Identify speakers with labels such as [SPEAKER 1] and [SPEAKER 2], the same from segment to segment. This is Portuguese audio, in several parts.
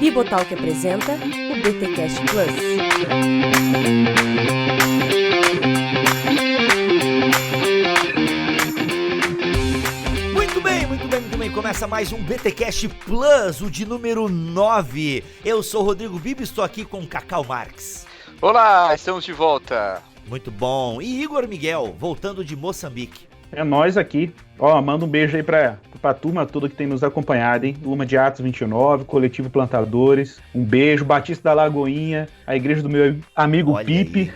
[SPEAKER 1] Bibotalk apresenta o BTcast Plus.
[SPEAKER 2] Muito bem. Começa mais um BTcast Plus, o de número 9. Eu sou o Rodrigo Bibi, estou aqui com Cacau Marques.
[SPEAKER 3] Olá, estamos de volta.
[SPEAKER 2] Muito bom. E Igor Miguel, voltando de Moçambique.
[SPEAKER 4] É nós aqui. Manda um beijo aí pra turma toda que tem nos acompanhado, hein? Turma de Atos 29, Coletivo Plantadores. Um beijo. Batista da Lagoinha, a igreja do meu amigo
[SPEAKER 2] Olha
[SPEAKER 4] Pipe.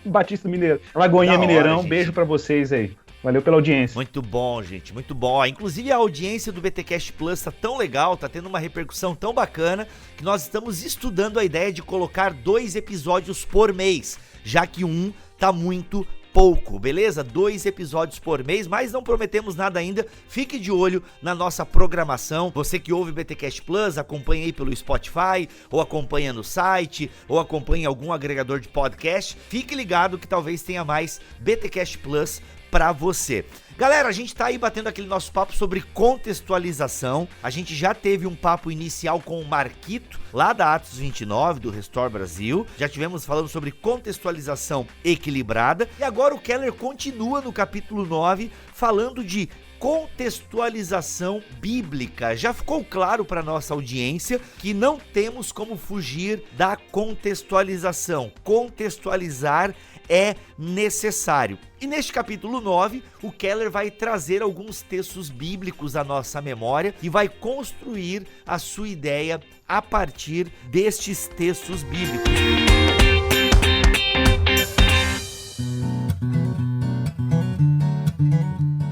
[SPEAKER 4] Batista Mineiro. Lagoinha Mineirão,
[SPEAKER 2] gente.
[SPEAKER 4] Beijo pra vocês aí. Valeu pela audiência.
[SPEAKER 2] Muito bom, gente, muito bom. Ó, inclusive a audiência do BTcast Plus tá tão legal, tá tendo uma repercussão tão bacana, que nós estamos estudando a ideia de colocar 2 episódios por mês, já que um tá muito pouco, beleza? 2 episódios por mês, mas não prometemos nada ainda. Fique de olho na nossa programação. Você que ouve BTcast Plus, acompanha aí pelo Spotify, ou acompanha no site, ou acompanha em algum agregador de podcast. Fique ligado que talvez tenha mais BTcast Plus pra você. Galera, a gente tá aí batendo aquele nosso papo sobre contextualização. A gente já teve um papo inicial com o Marquito, lá da Atos 29, do Restore Brasil. Já tivemos falando sobre contextualização equilibrada. E agora o Keller continua no capítulo 9, falando de contextualização bíblica. Já ficou claro para nossa audiência que não temos como fugir da contextualização. Contextualizar é necessário. E neste capítulo 9, o Keller vai trazer alguns textos bíblicos à nossa memória e vai construir a sua ideia a partir destes textos bíblicos.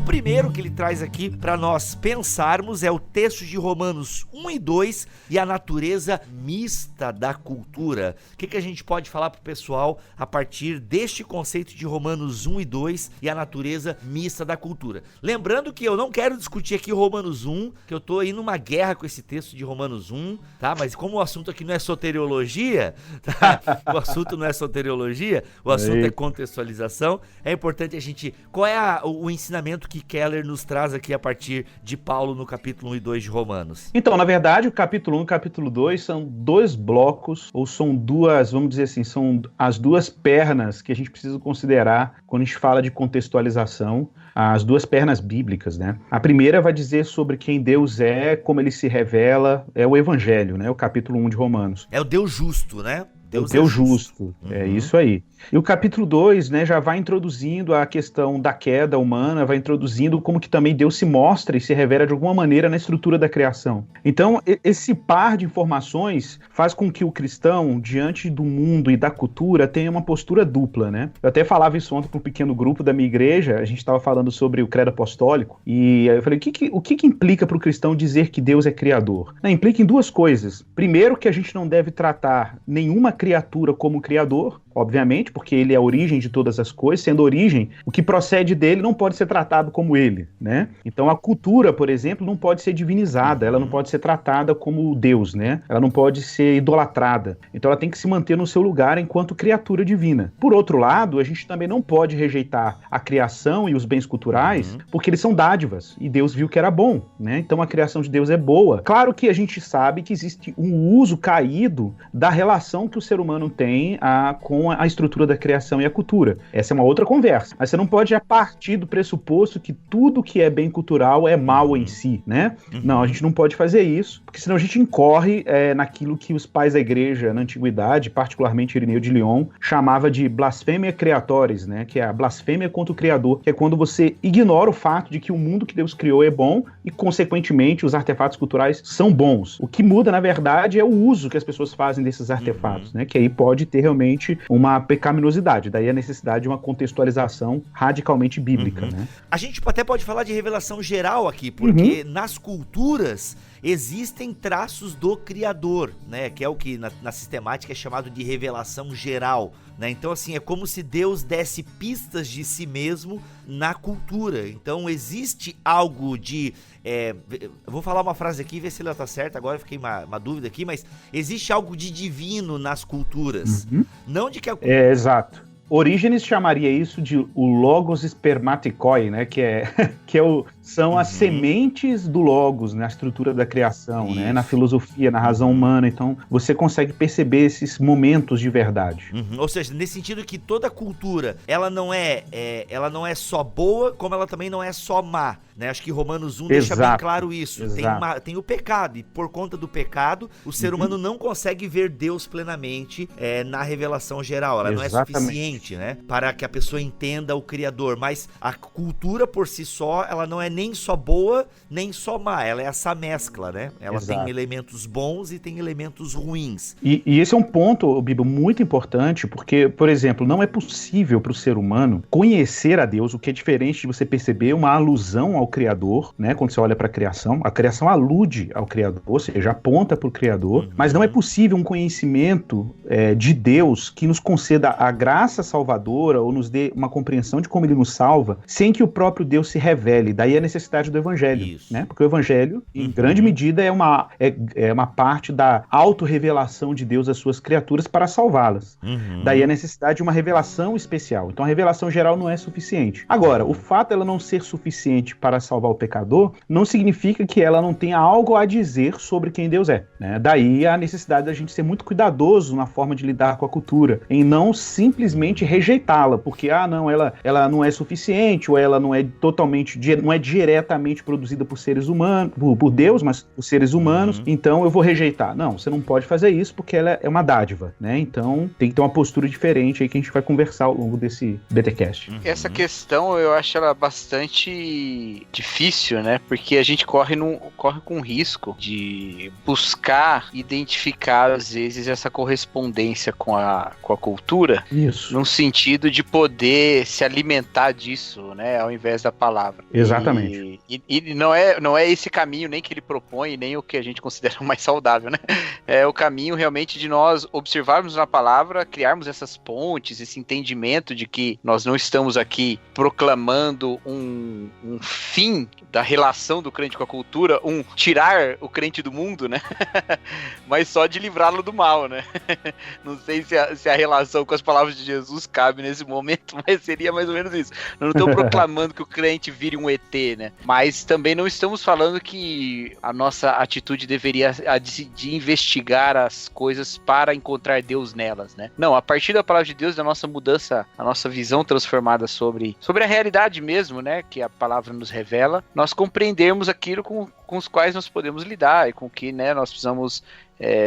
[SPEAKER 2] O primeiro que ele traz aqui para nós pensarmos é o texto de Romanos 1 e 2 e a natureza mista da cultura. O que a gente pode falar para o pessoal a partir deste conceito de Romanos 1 e 2 e a natureza mista da cultura? Lembrando que eu não quero discutir aqui Romanos 1, que eu tô aí numa guerra com esse texto de Romanos 1, tá? Mas como o assunto aqui não é soteriologia, tá? O assunto não é soteriologia, o assunto é contextualização. É importante a gente... Qual é o ensinamento que Keller nos traz aqui a partir de Paulo no capítulo 1 e 2 de Romanos?
[SPEAKER 4] Então, na verdade, o capítulo 1 e o capítulo 2 são 2 blocos, ou são duas, vamos dizer assim, são as 2 pernas que a gente precisa considerar quando a gente fala de contextualização, as 2 pernas bíblicas, né? A primeira vai dizer sobre quem Deus é, como ele se revela, é o Evangelho, né? O capítulo 1 de Romanos.
[SPEAKER 2] É o Deus justo, né?
[SPEAKER 4] Deus é justo. É isso aí. E o capítulo 2, né, já vai introduzindo a questão da queda humana, vai introduzindo como que também Deus se mostra e se revela de alguma maneira na estrutura da criação. Então, esse par de informações faz com que o cristão, diante do mundo e da cultura, tenha uma postura dupla, né? Eu até falava isso ontem para um pequeno grupo da minha igreja, a gente estava falando sobre o credo apostólico, e aí eu falei, o que implica para o cristão dizer que Deus é criador? Implica em 2 coisas. Primeiro, que a gente não deve tratar nenhuma criatura como criador, obviamente, porque ele é a origem de todas as coisas, sendo origem, o que procede dele não pode ser tratado como ele, né? Então a cultura, por exemplo, não pode ser divinizada, ela não pode ser tratada como Deus, né? Ela não pode ser idolatrada. Então ela tem que se manter no seu lugar enquanto criatura divina. Por outro lado, a gente também não pode rejeitar a criação e os bens culturais, porque eles são dádivas, e Deus viu que era bom, né? Então a criação de Deus é boa. Claro que a gente sabe que existe um uso caído da relação que o ser humano tem com a estrutura da criação e a cultura. Essa é uma outra conversa. Mas você não pode partir do pressuposto que tudo que é bem cultural é mal em si, né? Não, a gente não pode fazer isso, porque senão a gente incorre naquilo que os pais da igreja na antiguidade, particularmente Irineu de Lyon, chamava de blasfêmia creatoris, né? Que é a blasfêmia contra o Criador, que é quando você ignora o fato de que o mundo que Deus criou é bom e, consequentemente, os artefatos culturais são bons. O que muda, na verdade, é o uso que as pessoas fazem desses artefatos, né? Que aí pode ter realmente uma pecaminosidade, daí a necessidade de uma contextualização radicalmente bíblica, né?
[SPEAKER 2] A gente até pode falar de revelação geral aqui, porque nas culturas existem traços do Criador, né? Que é o que na sistemática é chamado de revelação geral, né? Então, assim, é como se Deus desse pistas de si mesmo na cultura. Então, existe algo de... eu vou falar uma frase aqui, ver se ela tá certa, agora fiquei uma dúvida aqui, mas existe algo de divino nas culturas. Não de que a...
[SPEAKER 4] Exato. Orígenes chamaria isso de o logos spermaticoi, né? Que é são as sementes do Logos, na estrutura da criação, né? Na filosofia, na razão humana. Então, você consegue perceber esses momentos de verdade.
[SPEAKER 2] Ou seja, nesse sentido que toda cultura, ela não é só boa, como ela também não é só má, né? Acho que Romanos 1 deixa bem claro isso. Tem o pecado, e por conta do pecado, o ser humano não consegue ver Deus plenamente na revelação geral. Ela não é suficiente, né? Para que a pessoa entenda o Criador. Mas a cultura por si só, ela não é nem só boa, nem só má. Ela é essa mescla, né? Ela tem elementos bons e tem elementos ruins.
[SPEAKER 4] E esse é um ponto, Bibo, muito importante, porque, por exemplo, não é possível para o ser humano conhecer a Deus, o que é diferente de você perceber uma alusão ao Criador, né? Quando você olha para a criação alude ao Criador, ou seja, aponta para o Criador, mas não é possível um conhecimento de Deus que nos conceda a graça salvadora ou nos dê uma compreensão de como ele nos salva, sem que o próprio Deus se revele. Daí a necessidade do Evangelho, né? Porque o Evangelho, em grande medida, é uma parte da autorrevelação de Deus às suas criaturas para salvá-las. Daí a necessidade de uma revelação especial. Então a revelação geral não é suficiente. Agora, o fato dela não ser suficiente para salvar o pecador não significa que ela não tenha algo a dizer sobre quem Deus é, né? Daí a necessidade da gente ser muito cuidadoso na forma de lidar com a cultura, em não simplesmente rejeitá-la, porque não, ela não é suficiente, ou ela não é não é diretamente produzida por seres humanos, por Deus, mas por seres humanos, então eu vou rejeitar. Não, você não pode fazer isso porque ela é uma dádiva, né? Então tem que ter uma postura diferente aí que a gente vai conversar ao longo desse BTcast.
[SPEAKER 3] Essa questão eu acho ela bastante difícil, né? Porque a gente corre com risco de buscar identificar às vezes essa correspondência com a cultura.
[SPEAKER 4] Isso.
[SPEAKER 3] Num sentido de poder se alimentar disso, né? Ao invés da palavra.
[SPEAKER 4] Exatamente.
[SPEAKER 3] E não é esse caminho nem que ele propõe, nem o que a gente considera mais saudável, né? É o caminho realmente de nós observarmos na palavra, criarmos essas pontes, esse entendimento de que nós não estamos aqui proclamando um fim da relação do crente com a cultura, tirar o crente do mundo, né? Mas só de livrá-lo do mal, né? Não sei se a relação com as palavras de Jesus cabe nesse momento, mas seria mais ou menos isso. Não estou proclamando que o crente vire um ET, né? Mas também não estamos falando que a nossa atitude deveria de investigar as coisas para encontrar Deus nelas, né? Não, a partir da palavra de Deus, da nossa mudança, a nossa visão transformada sobre a realidade mesmo, né? Que a palavra nos revela, nós compreendermos aquilo com os quais nós podemos lidar e com que, né, nós precisamos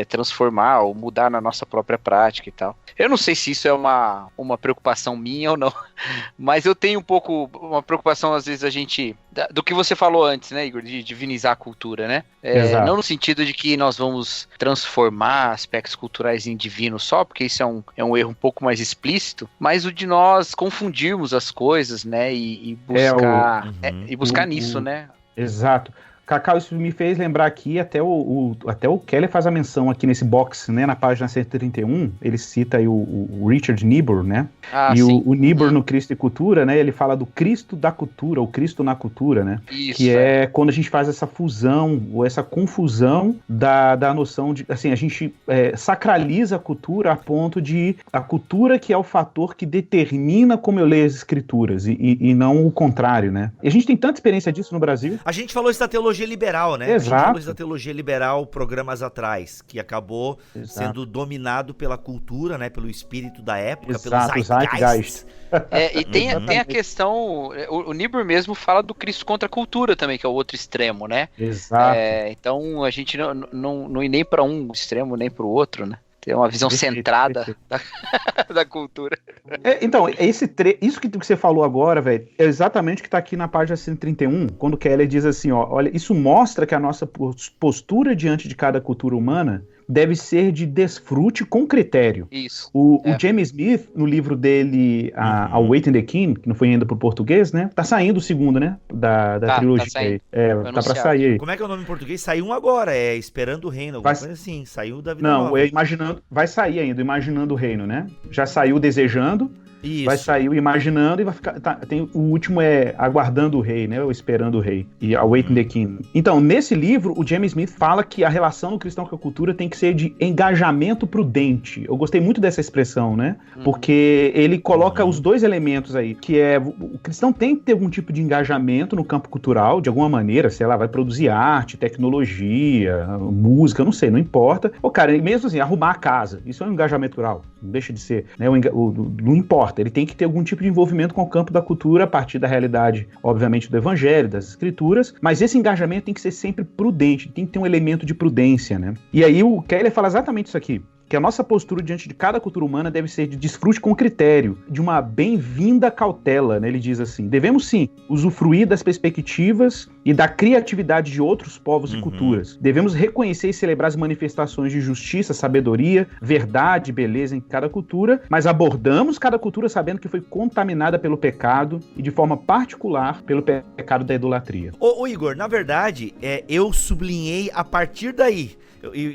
[SPEAKER 3] transformar ou mudar na nossa própria prática e tal. Eu não sei se isso é uma preocupação minha ou não, mas eu tenho um pouco uma preocupação, às vezes, do que você falou antes, né, Igor, de divinizar a cultura, né? Não no sentido de que nós vamos transformar aspectos culturais em divino só, porque isso é um erro um pouco mais explícito, mas o de nós confundirmos as coisas, né, e buscar nisso, né?
[SPEAKER 4] Exato. Cacau, isso me fez lembrar aqui, até o Keller faz a menção aqui nesse box, né, na página 131, ele cita aí o Richard Niebuhr, né, o Niebuhr no Cristo e Cultura, né, ele fala do Cristo da cultura, o Cristo na cultura, né, isso, que é quando a gente faz essa fusão, ou essa confusão da noção de, assim, a gente sacraliza a cultura a ponto de a cultura que é o fator que determina como eu leio as escrituras, e não o contrário, né, e a gente tem tanta experiência disso no Brasil.
[SPEAKER 2] A gente falou isso da teologia liberal, né?
[SPEAKER 4] Exato.
[SPEAKER 2] A gente falou isso da teologia liberal programas atrás, que acabou sendo dominado pela cultura, né? Pelo espírito da época, pelo zeitgeist.
[SPEAKER 3] E tem a questão, o Niebuhr mesmo fala do Cristo contra a cultura também, que é o outro extremo, né?
[SPEAKER 4] Exato.
[SPEAKER 3] Então a gente não ir nem para um extremo, nem para o outro, né? Ter uma visão centrada da cultura.
[SPEAKER 4] Então, isso que você falou agora, velho, é exatamente o que tá aqui na página 131, quando o Keller diz assim, ó, olha, isso mostra que a nossa postura diante de cada cultura humana deve ser de desfrute com critério.
[SPEAKER 3] Isso.
[SPEAKER 4] O James Smith, no livro dele, Awaiting the King, que não foi ainda pro português, né? Tá saindo o segundo, né? Da trilogia. Tá pra sair aí.
[SPEAKER 2] Como é que é o nome em português? Saiu um agora, Esperando o Reino, alguma coisa assim. Saiu da vida nova.
[SPEAKER 4] Vai sair ainda, Imaginando o Reino, né? Já saiu Desejando.
[SPEAKER 2] Isso.
[SPEAKER 4] Vai sair o Imaginando e vai ficar... o último é Aguardando o Rei, né? Ou Esperando o Rei. E Awaiting the King. Então, nesse livro, o James Smith fala que a relação do cristão com a cultura tem que ser de engajamento prudente. Eu gostei muito dessa expressão, né? Porque ele coloca os dois elementos aí, que é... O cristão tem que ter algum tipo de engajamento no campo cultural, de alguma maneira, sei lá, vai produzir arte, tecnologia, música, não sei, não importa. Ou, cara, mesmo assim, arrumar a casa, isso é um engajamento cultural, não deixa de ser, né? Não importa, ele tem que ter algum tipo de envolvimento com o campo da cultura a partir da realidade, obviamente, do evangelho, das escrituras, mas esse engajamento tem que ser sempre prudente, tem que ter um elemento de prudência, né? E aí o Keller fala exatamente isso aqui, que a nossa postura diante de cada cultura humana deve ser de desfrute com critério, de uma bem-vinda cautela, né? Ele diz assim, devemos sim usufruir das perspectivas e da criatividade de outros povos e culturas. Devemos reconhecer e celebrar as manifestações de justiça, sabedoria, verdade, beleza em cada cultura, mas abordamos cada cultura sabendo que foi contaminada pelo pecado e de forma particular pelo pecado da idolatria.
[SPEAKER 2] Ô Igor, na verdade, eu sublinhei a partir daí,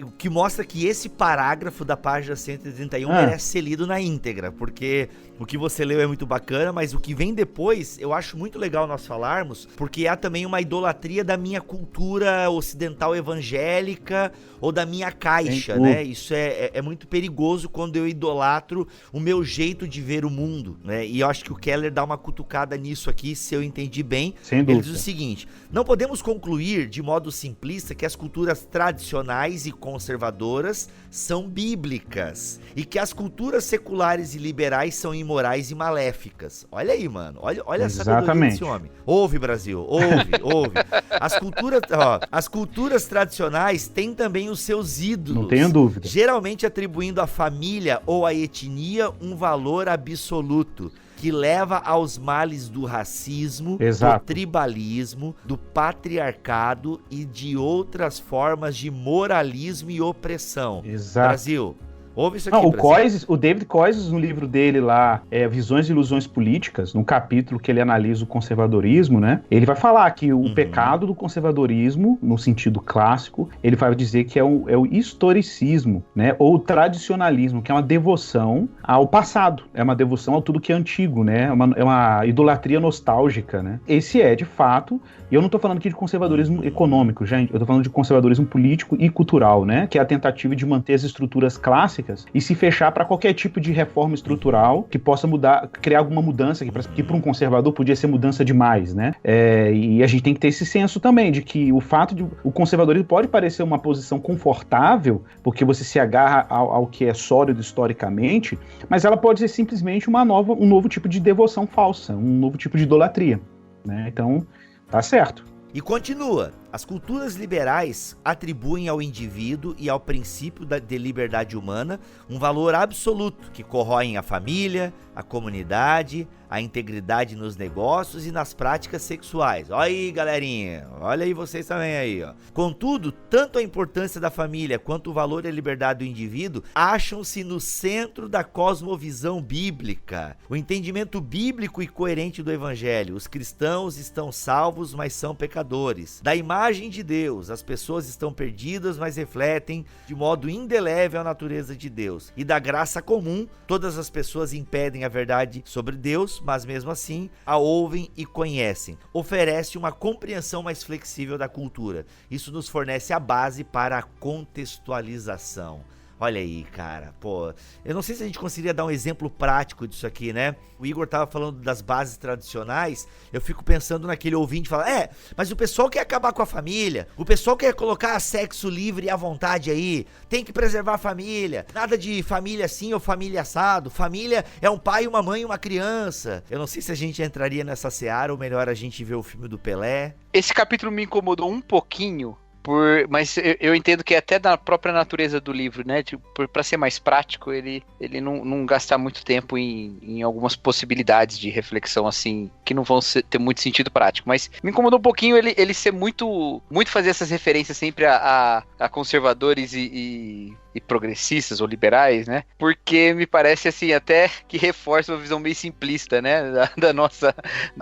[SPEAKER 2] o que mostra que esse parágrafo da página 131 merece ser lido na íntegra, porque o que você leu é muito bacana, mas o que vem depois eu acho muito legal nós falarmos, porque há também uma idolatria da minha cultura ocidental evangélica ou da minha caixa, né? Isso é muito perigoso quando eu idolatro o meu jeito de ver o mundo, né? E eu acho que o Keller dá uma cutucada nisso aqui, se eu entendi bem.
[SPEAKER 4] Sem dúvida.
[SPEAKER 2] Ele diz o seguinte: não podemos concluir de modo simplista que as culturas tradicionais e conservadoras são bíblicas e que as culturas seculares e liberais são imorais e maléficas. Olha aí, mano. Olha a sabedoria desse homem. Ouve, Brasil. Ouve. As culturas tradicionais têm também os seus ídolos.
[SPEAKER 4] Não tenho dúvida.
[SPEAKER 2] Geralmente atribuindo à família ou à etnia um valor absoluto, que leva aos males do racismo, do tribalismo, do patriarcado e de outras formas de moralismo e opressão.
[SPEAKER 4] Exato.
[SPEAKER 2] Brasil, ouve isso aqui,
[SPEAKER 4] o David Koyzis, no livro dele lá, Visões e Ilusões Políticas, num capítulo que ele analisa o conservadorismo, né? Ele vai falar que o pecado do conservadorismo, no sentido clássico, ele vai dizer que é o historicismo, né? Ou o tradicionalismo, que é uma devoção ao passado, é uma devoção a tudo que é antigo, né? É uma idolatria nostálgica, né? Esse de fato, e eu não tô falando aqui de conservadorismo econômico, gente, eu tô falando de conservadorismo político e cultural, né? Que é a tentativa de manter as estruturas clássicas e se fechar para qualquer tipo de reforma estrutural que possa criar alguma mudança, que para um conservador podia ser mudança demais, né? E a gente tem que ter esse senso também de que o fato de o conservadorismo pode parecer uma posição confortável, porque você se agarra ao que é sólido historicamente, mas ela pode ser simplesmente um novo tipo de devoção falsa, um novo tipo de idolatria, né? Então, tá certo.
[SPEAKER 2] E continua. As culturas liberais atribuem ao indivíduo e ao princípio de liberdade humana um valor absoluto que corroem a família, a comunidade, a integridade nos negócios e nas práticas sexuais. Olha aí, galerinha, olha aí vocês também aí, ó. Contudo, tanto a importância da família quanto o valor e a liberdade do indivíduo acham-se no centro da cosmovisão bíblica. O entendimento bíblico e coerente do evangelho. Os cristãos estão salvos, mas são pecadores. Da imagem de Deus, as pessoas estão perdidas, mas refletem de modo indelével a natureza de Deus. E da graça comum, todas as pessoas impedem a verdade sobre Deus, mas mesmo assim a ouvem e conhecem. Oferece uma compreensão mais flexível da cultura. Isso nos fornece a base para a contextualização. Olha aí, cara, pô, eu não sei se a gente conseguiria dar um exemplo prático disso aqui, né? O Igor tava falando das bases tradicionais, eu fico pensando naquele ouvinte que fala, mas o pessoal quer acabar com a família, o pessoal quer colocar sexo livre à vontade aí, tem que preservar a família, nada de família assim ou família assado, família é um pai, uma mãe e uma criança. Eu não sei se a gente entraria nessa seara ou melhor a gente ver o filme do Pelé.
[SPEAKER 3] Esse capítulo me incomodou um pouquinho, mas eu entendo que é até da própria natureza do livro, né? Para ser mais prático, ele não gastar muito tempo em algumas possibilidades de reflexão, assim, que não vão ter muito sentido prático. Mas me incomodou um pouquinho ele ser muito fazer essas referências sempre a conservadores e e progressistas ou liberais, né? Porque me parece, assim, até que reforça uma visão meio simplista, né? Da nossa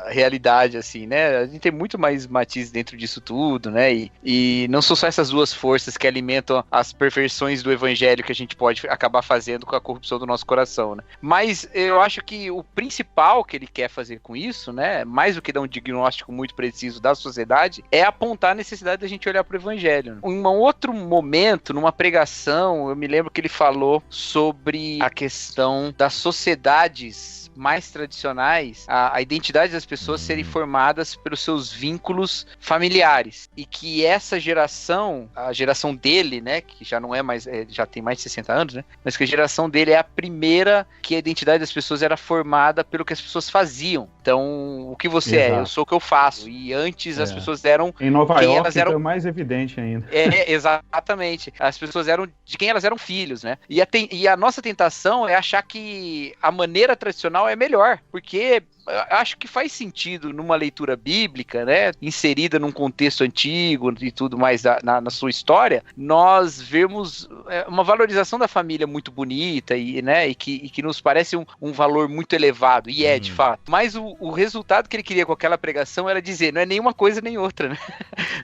[SPEAKER 3] realidade, assim, né? A gente tem muito mais matizes dentro disso tudo, né? E não são só essas duas forças que alimentam as perversões do evangelho que a gente pode acabar fazendo com a corrupção do nosso coração, né? Mas eu acho que o principal que ele quer fazer com isso, né? Mais do que dar um diagnóstico muito preciso da sociedade, é apontar a necessidade da gente olhar para o evangelho. Né? Em um outro momento, numa pregação, eu me lembro que ele falou sobre a questão das sociedades mais tradicionais, a identidade das pessoas serem formadas pelos seus vínculos familiares, e que essa geração, a geração dele, né, que já não é mais, já tem mais de 60 anos, né, mas que a geração dele é a primeira que a identidade das pessoas era formada pelo que as pessoas faziam. Então, o que você é, eu sou o que eu faço, e antes as pessoas eram
[SPEAKER 4] em Nova York é mais evidente ainda.
[SPEAKER 3] Exatamente. As pessoas eram de quem elas eram filhos, né? E a nossa tentação é achar que a maneira tradicional é melhor, porque acho que faz sentido numa leitura bíblica, né, inserida num contexto antigo e tudo mais na sua história, nós vemos uma valorização da família muito bonita e, né, e que nos parece um valor muito elevado, e de fato. Mas o resultado que ele queria com aquela pregação era dizer, não é nenhuma coisa nem outra, né?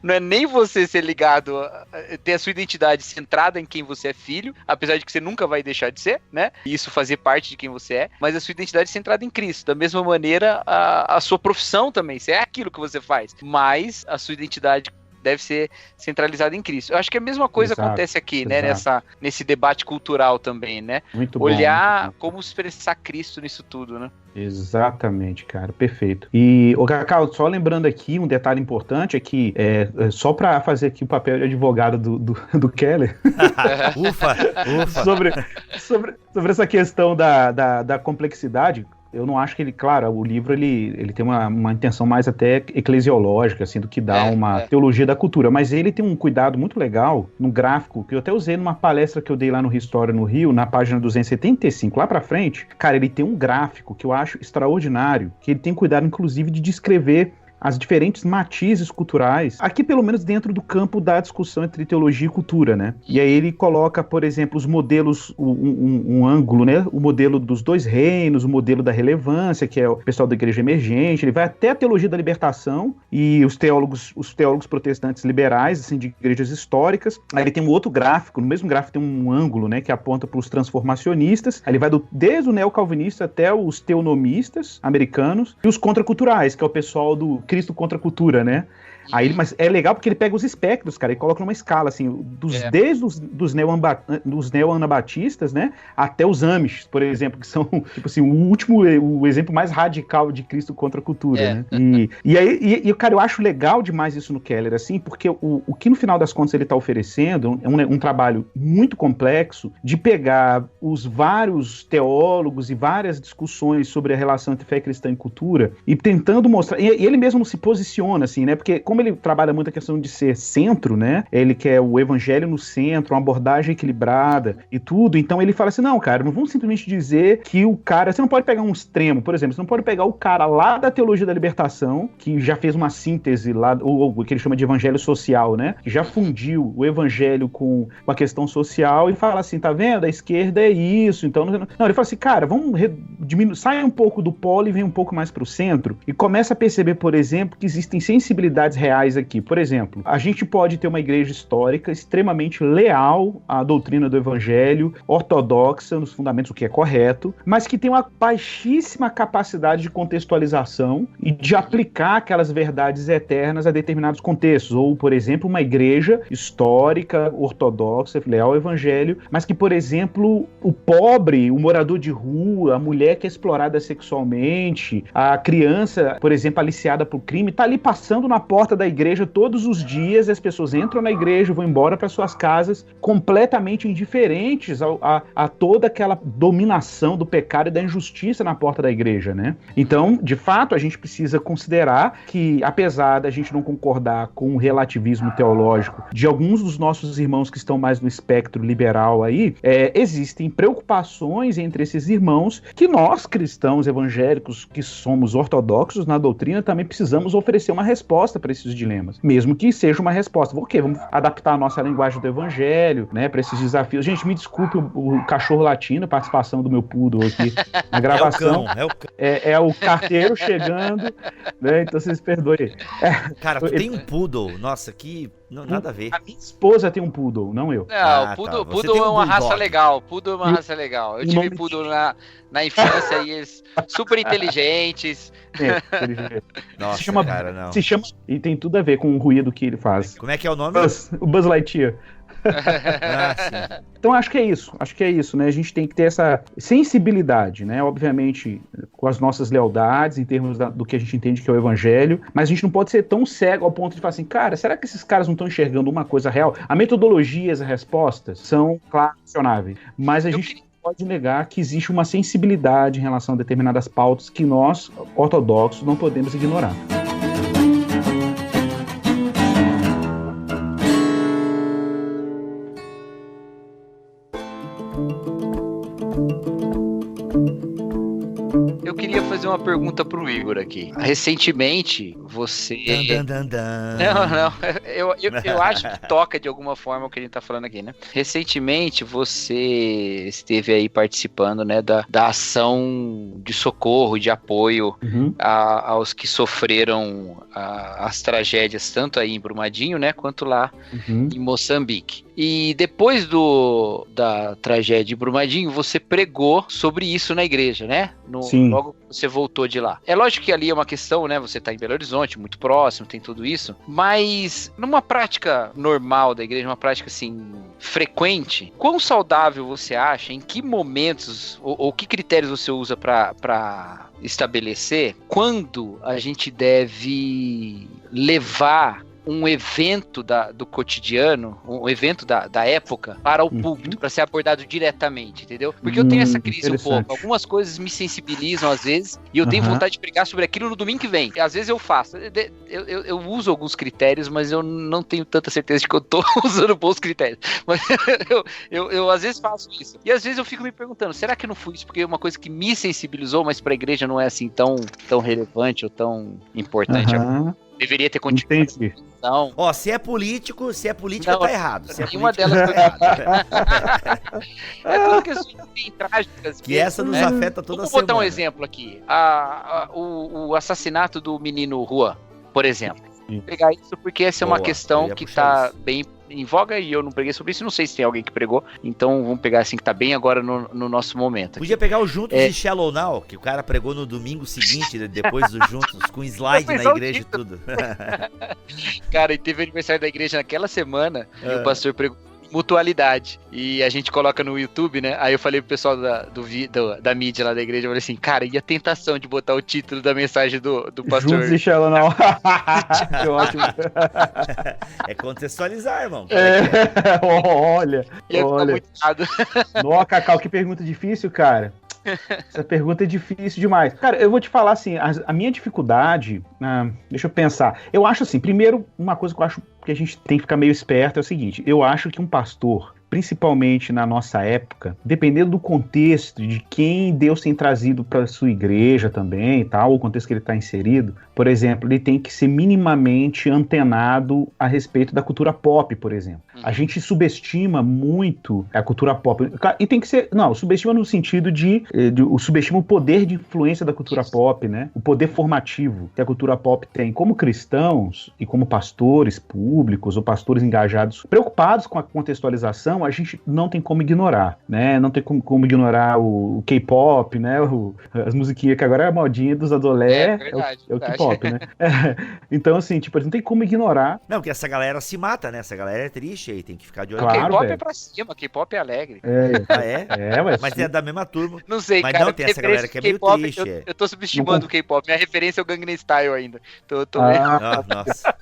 [SPEAKER 3] Não é nem você ser ligado, ter a sua identidade centrada em quem você é filho, apesar de que você nunca vai deixar de ser, né? E isso fazer parte de quem você é, mas a sua identidade centrada em Cristo. Da mesma maneira, a sua profissão também, se é aquilo que você faz, mas a sua identidade deve ser centralizada em Cristo. Eu acho que a mesma coisa acontece aqui, né, nesse debate cultural também, né? Muito olhar bom. Como expressar Cristo nisso tudo, né?
[SPEAKER 4] Exatamente, cara, perfeito. E, Cacau, só lembrando aqui, um detalhe importante é que, só para fazer aqui o papel de advogado do Keller,
[SPEAKER 2] ufa.
[SPEAKER 4] sobre essa questão da complexidade, eu não acho que ele, claro, o livro ele tem uma intenção mais até eclesiológica, assim, do que dar uma teologia da cultura, mas ele tem um cuidado muito legal no gráfico, que eu até usei numa palestra que eu dei lá no História no Rio, na página 275, lá pra frente. Cara, ele tem um gráfico que eu acho extraordinário, que ele tem cuidado, inclusive, de descrever as diferentes matizes culturais, aqui pelo menos dentro do campo da discussão entre teologia e cultura, né? E aí ele coloca, por exemplo, os modelos, um ângulo, né? O modelo dos dois reinos, o modelo da relevância, que é o pessoal da igreja emergente, ele vai até a teologia da libertação e os teólogos protestantes liberais, assim, de igrejas históricas. Aí ele tem um outro gráfico, no mesmo gráfico tem um ângulo, né? Que aponta para os transformacionistas. Aí ele vai desde o neocalvinista até os teonomistas americanos e os contraculturais, que é o pessoal do Cristo contra a cultura, né? Aí, mas é legal porque ele pega os espectros, cara, e coloca numa escala, assim, desde dos neo-anabatistas, né, até os Amish, por exemplo, que são, tipo assim, o exemplo mais radical de Cristo contra a cultura, né? E aí, cara, eu acho legal demais isso no Keller, assim, porque o que no final das contas ele tá oferecendo é um trabalho muito complexo de pegar os vários teólogos e várias discussões sobre a relação entre fé cristã e cultura e tentando mostrar, e ele mesmo se posiciona, assim, né, porque como ele trabalha muito a questão de ser centro, né? Ele quer o evangelho no centro, uma abordagem equilibrada e tudo. Então ele fala assim, não, cara, não vamos simplesmente dizer que o cara... Você não pode pegar um extremo, por exemplo, você não pode pegar o cara lá da teologia da libertação, que já fez uma síntese lá, ou o que ele chama de evangelho social, né? Que já fundiu o evangelho com a questão social e fala assim, tá vendo? A esquerda é isso. Então, não, ele fala assim, cara, vamos diminuir, sai um pouco do polo e vem um pouco mais pro centro e começa a perceber, por exemplo, que existem sensibilidades reais aqui. Por exemplo, a gente pode ter uma igreja histórica extremamente leal à doutrina do evangelho, ortodoxa nos fundamentos, o que é correto, mas que tem uma baixíssima capacidade de contextualização e de aplicar aquelas verdades eternas a determinados contextos. Ou, por exemplo, uma igreja histórica, ortodoxa, leal ao evangelho, mas que, por exemplo, o pobre, o morador de rua, a mulher que é explorada sexualmente, a criança, por exemplo, aliciada por crime, tá ali passando na porta da igreja todos os dias, e as pessoas entram na igreja, vão embora para suas casas completamente indiferentes a toda aquela dominação do pecado e da injustiça na porta da igreja, né? Então, de fato, a gente precisa considerar que, apesar da gente não concordar com o relativismo teológico de alguns dos nossos irmãos que estão mais no espectro liberal aí, existem preocupações entre esses irmãos que nós, cristãos evangélicos, que somos ortodoxos na doutrina, também precisamos oferecer uma resposta para esses esses dilemas. Mesmo que seja uma resposta. Ok, vamos adaptar a nossa linguagem do evangelho, né, para esses desafios. Gente, me desculpe o cachorro latindo, a participação do meu poodle aqui na gravação. É o carteiro chegando, né, então vocês perdoem.
[SPEAKER 2] Cara, tu tem um poodle, nossa, que... nada a ver.
[SPEAKER 4] A minha esposa tem um poodle, não eu.
[SPEAKER 3] Não, poodle é uma raça legal. Poodle é uma raça legal. Eu tive poodle na infância e eles super inteligentes.
[SPEAKER 2] Nossa,
[SPEAKER 4] se chama,
[SPEAKER 2] cara, não.
[SPEAKER 4] Se chama, e tem tudo a ver com o ruído que ele faz.
[SPEAKER 2] Como é que é o nome?
[SPEAKER 4] O Buzz Lightyear. Então acho que é isso, né? A gente tem que ter essa sensibilidade, né? Obviamente, com as nossas lealdades, em termos do que a gente entende que é o evangelho, mas a gente não pode ser tão cego ao ponto de falar assim, cara, será que esses caras não estão enxergando uma coisa real? A metodologia e as respostas são, claro, questionáveis, mas a gente pode negar que existe uma sensibilidade em relação a determinadas pautas que nós, ortodoxos, não podemos ignorar.
[SPEAKER 3] Eu queria fazer uma pergunta pro Igor aqui. Recentemente, você... Não, eu acho que toca de alguma forma o que a gente tá falando aqui, né? Recentemente, você esteve aí participando, né, da ação de socorro, de apoio aos que sofreram as tragédias, tanto aí em Brumadinho, né, quanto lá em Moçambique. E depois da tragédia de Brumadinho, você pregou sobre isso na igreja, né?
[SPEAKER 4] Sim.
[SPEAKER 3] Logo que você voltou de lá. É lógico que ali é uma questão, né? Você tá em Belo Horizonte, muito próximo, tem tudo isso. Mas numa prática normal da igreja, uma prática assim, frequente, quão saudável você acha? Em que momentos ou que critérios você usa para estabelecer quando a gente deve levar um evento do cotidiano, um evento da época para o púlpito, para ser abordado diretamente, entendeu? Porque eu tenho essa crise um pouco. Algumas coisas me sensibilizam às vezes e eu tenho vontade de pregar sobre aquilo no domingo que vem. E às vezes eu faço. Eu uso alguns critérios, mas eu não tenho tanta certeza de que eu tô usando bons critérios. Mas eu às vezes faço isso. E às vezes eu fico me perguntando, será que eu não fui isso porque é uma coisa que me sensibilizou, mas para a igreja não é assim tão relevante ou tão importante? Deveria ter continuado.
[SPEAKER 2] Ó, se é político, não, tá errado. Se é
[SPEAKER 3] nenhuma delas foi errada. É tudo questões bem trágicas.
[SPEAKER 2] Que essa nos afeta toda semana.
[SPEAKER 3] Vou botar um exemplo aqui. O assassinato do menino Juan, por exemplo. Vou pegar isso porque essa é uma questão que tá bem em voga e eu não preguei sobre isso, não sei se tem alguém que pregou, então vamos pegar assim que tá bem agora no nosso momento.
[SPEAKER 2] Podia pegar o Juntos e Shallow Now, que o cara pregou no domingo seguinte, depois do Juntos, com slide na igreja e tudo.
[SPEAKER 3] Cara, e teve aniversário da igreja naquela semana e o pastor pregou mutualidade. E a gente coloca no YouTube, né? Aí eu falei pro pessoal da mídia lá da igreja, eu falei assim, cara, e a tentação de botar o título da mensagem do pastor?
[SPEAKER 4] Juntos e Shallow Now. Que ótimo.
[SPEAKER 2] É contextualizar, irmão.
[SPEAKER 4] Olha.
[SPEAKER 3] Muito errado.
[SPEAKER 4] Nossa, Cacau, que pergunta difícil, cara. Essa pergunta é difícil demais. Cara, eu vou te falar assim, a minha dificuldade, deixa eu pensar. Eu acho assim, primeiro, uma coisa que eu acho que a gente tem que ficar meio esperto é o seguinte, eu acho que um pastor, principalmente na nossa época, dependendo do contexto, de quem Deus tem trazido para sua igreja também e tal, o contexto que ele está inserido, por exemplo, ele tem que ser minimamente antenado a respeito da cultura pop, por exemplo. A gente subestima muito a cultura pop. E tem que ser... Não, subestima no sentido subestima o poder de influência da cultura pop, né? O poder formativo que a cultura pop tem. Como cristãos e como pastores públicos ou pastores engajados, preocupados com a contextualização, a gente não tem como ignorar, né? Não tem como ignorar o K-pop, né? As musiquinhas que agora é a modinha dos adolé, é o K-pop, né? Então, assim, tipo, a gente não tem como ignorar.
[SPEAKER 2] Não, porque essa galera se mata, né? Essa galera é triste aí, tem que ficar de olho.
[SPEAKER 3] Claro, K-pop é pra cima, K-pop é alegre.
[SPEAKER 2] Mas é da mesma turma.
[SPEAKER 3] Não sei,
[SPEAKER 2] mas
[SPEAKER 3] cara.
[SPEAKER 2] Não, tem essa galera que é meio triste.
[SPEAKER 3] Eu tô subestimando o K-pop. Minha referência é o Gangnam Style ainda.
[SPEAKER 2] Nossa.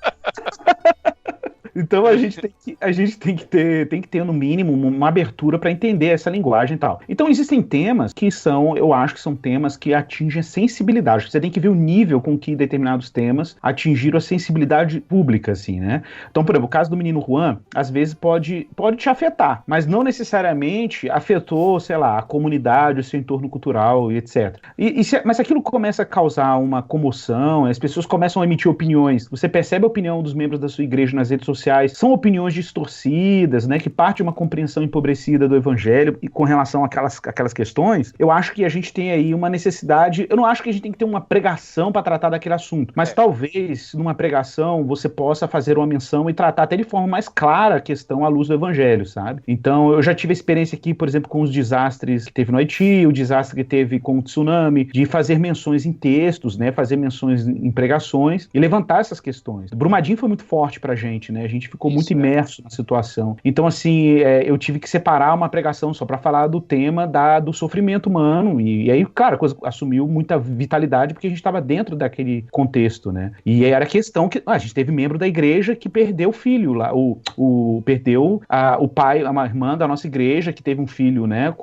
[SPEAKER 4] Então a gente tem que ter no mínimo uma abertura para entender essa linguagem e tal. Então existem temas que eu acho que são temas que atingem a sensibilidade. Você tem que ver o nível com que determinados temas atingiram a sensibilidade pública, assim, né? Então, por exemplo, o caso do menino Juan, às vezes pode te afetar, mas não necessariamente afetou, sei lá, a comunidade, o seu entorno cultural e etc. Mas aquilo começa a causar uma comoção, as pessoas começam a emitir opiniões, você percebe a opinião dos membros da sua igreja nas redes sociais, são opiniões distorcidas, né, que parte de uma compreensão empobrecida do evangelho e com relação àquelas questões, eu acho que a gente tem aí uma necessidade, eu não acho que a gente tem que ter uma pregação para tratar daquele assunto, mas talvez numa pregação você possa fazer uma menção e tratar até de forma mais clara a questão à luz do evangelho, sabe? Então eu já tive experiência aqui, por exemplo, com os desastres que teve no Haiti, o desastre que teve com o tsunami, de fazer menções em textos, né, fazer menções em pregações e levantar essas questões. Brumadinho foi muito forte pra gente, né, a gente ficou muito imerso na situação. Então, assim, eu tive que separar uma pregação só pra falar do tema do sofrimento humano e aí, cara, a coisa assumiu muita vitalidade porque a gente estava dentro daquele contexto, né, e era a questão que a gente teve membro da igreja que perdeu o filho lá, perdeu o pai, uma irmã da nossa igreja que teve um filho, né,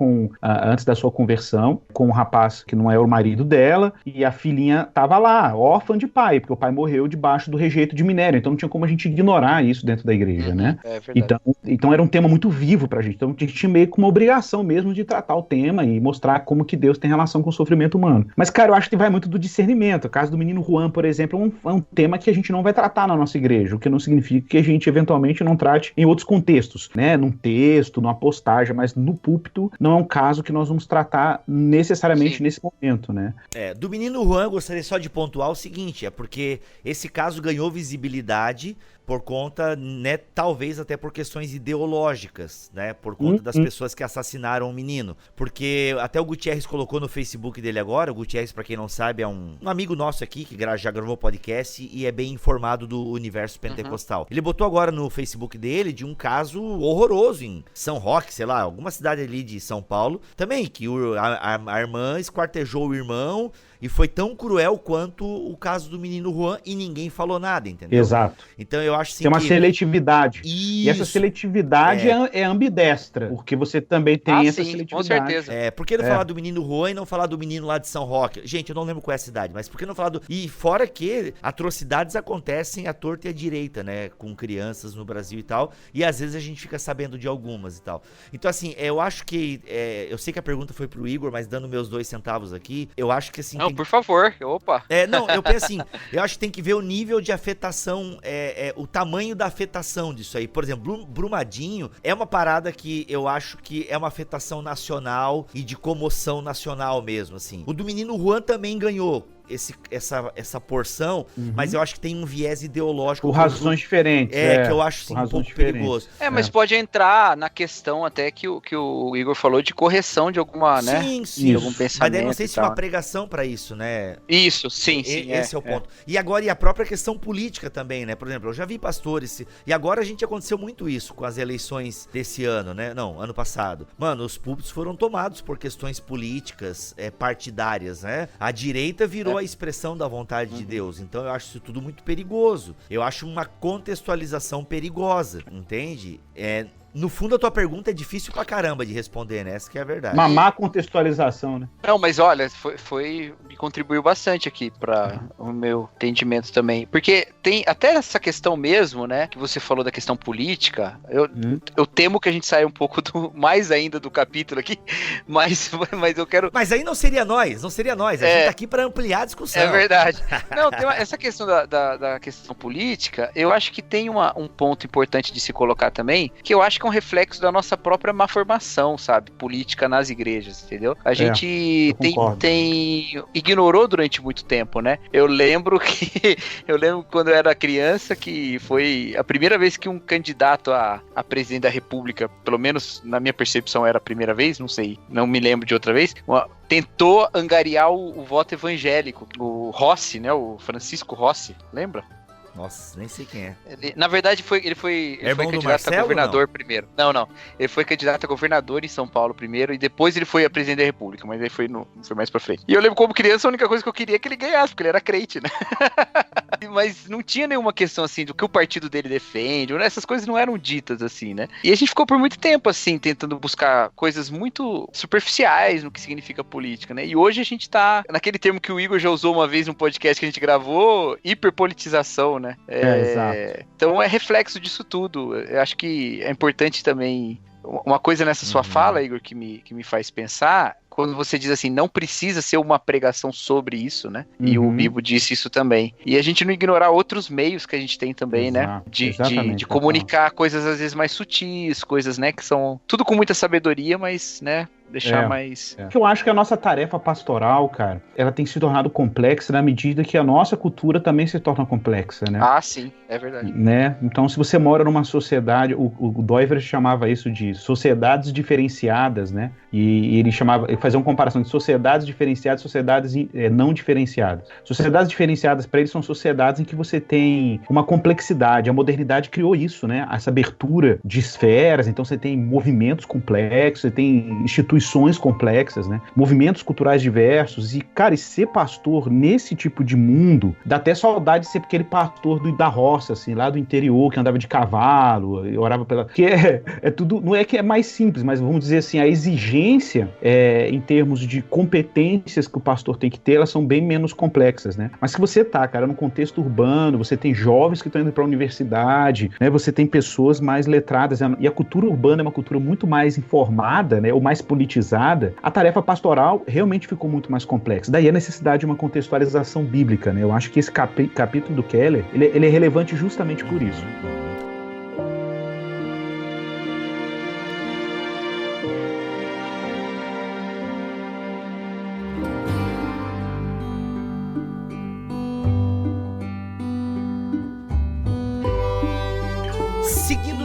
[SPEAKER 4] antes da sua conversão, com um rapaz que não é o marido dela, e a filhinha tava lá, órfã de pai, porque o pai morreu debaixo do rejeito de minério, então não tinha como a gente ignorar isso dentro da igreja, né?
[SPEAKER 3] É verdade.
[SPEAKER 4] Então era um tema muito vivo pra gente, então a gente tinha meio que uma obrigação mesmo de tratar o tema e mostrar como que Deus tem relação com o sofrimento humano. Mas, cara, eu acho que vai muito do discernimento. O caso do menino Juan, por exemplo, é um tema que a gente não vai tratar na nossa igreja, o que não significa que a gente eventualmente não trate em outros contextos, né? Num texto, numa postagem, mas no púlpito não é um caso que nós vamos tratar necessariamente nesse momento, né?
[SPEAKER 2] Do menino Juan, eu gostaria só de pontuar o seguinte, porque esse caso ganhou visibilidade por conta, né, talvez até por questões ideológicas, né, por conta das pessoas que assassinaram o menino, porque até o Gutierrez colocou no Facebook dele agora, o Gutierrez, pra quem não sabe, é um amigo nosso aqui, que já gravou podcast e é bem informado do universo pentecostal. Ele botou agora no Facebook dele de um caso horroroso em São Roque, sei lá, alguma cidade ali de São Paulo, também, que a irmã esquartejou o irmão, e foi tão cruel quanto o caso do menino Juan e ninguém falou nada, entendeu?
[SPEAKER 4] Exato.
[SPEAKER 2] Então eu acho assim
[SPEAKER 4] tem uma seletividade.
[SPEAKER 2] Isso.
[SPEAKER 4] E essa seletividade é ambidestra, porque você também tem essa seletividade.
[SPEAKER 3] Com certeza.
[SPEAKER 2] Por que não falar do menino Juan e não falar do menino lá de São Roque? Gente, eu não lembro qual é a cidade, mas por que não falar do... E fora que atrocidades acontecem à torta e à direita, né? Com crianças no Brasil e tal, e às vezes a gente fica sabendo de algumas e tal. Então assim, eu acho que... eu sei que a pergunta foi pro Igor, mas dando meus 2 centavos aqui, eu acho que assim...
[SPEAKER 3] Não, por favor, opa.
[SPEAKER 2] Eu penso assim, eu acho que tem que ver o nível de afetação, o tamanho da afetação disso aí. Por exemplo, Brumadinho é uma parada que eu acho que é uma afetação nacional e de comoção nacional mesmo, assim. O do menino Juan também ganhou essa porção, mas eu acho que tem um viés ideológico.
[SPEAKER 4] Por razões diferentes.
[SPEAKER 2] Que eu acho assim, um pouco perigoso.
[SPEAKER 3] Mas pode entrar na questão até que o Igor falou de correção de alguma, né?
[SPEAKER 2] Sim.
[SPEAKER 3] De algum pensamento.
[SPEAKER 2] Mas daí não sei se uma pregação pra isso, né?
[SPEAKER 3] Isso, sim.
[SPEAKER 2] Esse é o ponto. E agora, a própria questão política também, né? Por exemplo, eu já vi pastores, e agora aconteceu muito isso com as eleições desse ano, né? Não, ano passado. Mano, os púlpitos foram tomados por questões políticas, partidárias, né? A direita virou a expressão da vontade de Deus. Então eu acho isso tudo muito perigoso. Eu acho uma contextualização perigosa, entende? No fundo, a tua pergunta é difícil pra caramba de responder, né? Essa que é a verdade.
[SPEAKER 4] Uma má contextualização, né?
[SPEAKER 3] Não, mas olha, me contribuiu bastante aqui pra o meu entendimento também. Porque tem até essa questão mesmo, né? Que você falou da questão política. Eu temo que a gente saia um pouco mais ainda do capítulo aqui, mas eu quero...
[SPEAKER 2] Mas aí não seria nós. A gente tá aqui pra ampliar a discussão.
[SPEAKER 3] É verdade. Não, essa questão da questão política, eu acho que tem um ponto importante de se colocar também, que eu acho que é um reflexo da nossa própria má formação, sabe? Política nas igrejas, entendeu? A gente ignorou durante muito tempo, né? Eu lembro quando eu era criança que foi a primeira vez que um candidato a presidente da república, pelo menos na minha percepção era a primeira vez, não sei, não me lembro de outra vez, tentou angariar o voto evangélico, o Rossi, né? O Francisco Rossi, lembra?
[SPEAKER 2] Nossa, nem sei quem é.
[SPEAKER 3] Na verdade, ele foi candidato a governador primeiro. Não. Ele foi candidato a governador em São Paulo primeiro, e depois ele foi a presidente da república, mas aí foi mais pra frente. E eu lembro como criança, a única coisa que eu queria é que ele ganhasse, porque ele era crente, né? Mas não tinha nenhuma questão, assim, do que o partido dele defende, essas coisas não eram ditas, assim, né? E a gente ficou por muito tempo, assim, tentando buscar coisas muito superficiais no que significa política, né? E hoje a gente tá naquele termo que o Igor já usou uma vez no podcast que a gente gravou, hiperpolitização, né?
[SPEAKER 4] Exato.
[SPEAKER 3] Então é reflexo disso tudo. Eu acho que é importante também. Uma coisa nessa sua fala, Igor, que me faz pensar, quando você diz assim, não precisa ser uma pregação sobre isso, né? E o Bibo disse isso também. E a gente não ignorar outros meios que a gente tem também,
[SPEAKER 4] Exato,
[SPEAKER 3] né? De comunicar coisas às vezes mais sutis, coisas, né, que são tudo com muita sabedoria, mas, né, deixar mais...
[SPEAKER 4] Porque eu acho que a nossa tarefa pastoral, cara, ela tem se tornado complexa na medida que a nossa cultura também se torna complexa, né?
[SPEAKER 3] Ah, sim, é verdade.
[SPEAKER 4] Né? Então, se você mora numa sociedade, o Doivert chamava isso de sociedades diferenciadas, né? E ele fazia uma comparação de sociedades diferenciadas e sociedades não diferenciadas. Sociedades diferenciadas, para ele, são sociedades em que você tem uma complexidade. A modernidade criou isso, né? Essa abertura de esferas, então você tem movimentos complexos, você tem instituições complexas, né? Movimentos culturais diversos. E, cara, ser pastor nesse tipo de mundo, dá até saudade de ser aquele pastor da roça, assim, lá do interior, que andava de cavalo, orava pela... Que é tudo... Não é que é mais simples, mas vamos dizer assim, a exigência em termos de competências que o pastor tem que ter, elas são bem menos complexas, né? Mas se você tá, cara, num contexto urbano, você tem jovens que estão indo para a universidade, né? Você tem pessoas mais letradas, e a cultura urbana é uma cultura muito mais informada, né? Ou mais politizada. A tarefa pastoral realmente ficou muito mais complexa. Daí a necessidade de uma contextualização bíblica, né? Eu acho que esse capítulo do Keller, ele é relevante justamente por isso.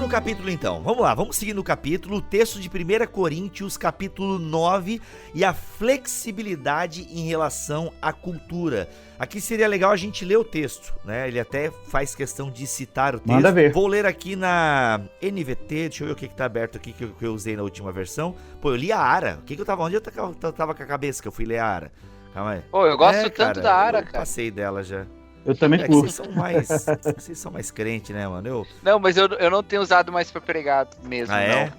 [SPEAKER 2] Capítulo então, vamos lá, vamos seguir no capítulo, o texto de 1 Coríntios, capítulo 9, e a flexibilidade em relação à cultura. Aqui seria legal a gente ler o texto, né? Ele até faz questão de citar o texto.
[SPEAKER 4] Manda ver.
[SPEAKER 2] Vou ler aqui na NVT, deixa eu ver o que tá aberto aqui, que eu usei na última versão. Pô, eu li a Ara, onde eu tava com a cabeça que eu fui ler a Ara? Calma aí.
[SPEAKER 3] Pô, eu gosto tanto da Ara, cara.
[SPEAKER 2] Passei dela já.
[SPEAKER 4] Eu também curto.
[SPEAKER 2] Vocês são mais crentes, né, mano?
[SPEAKER 3] Não, mas eu não tenho usado mais pra pregar mesmo,
[SPEAKER 2] não.
[SPEAKER 3] É?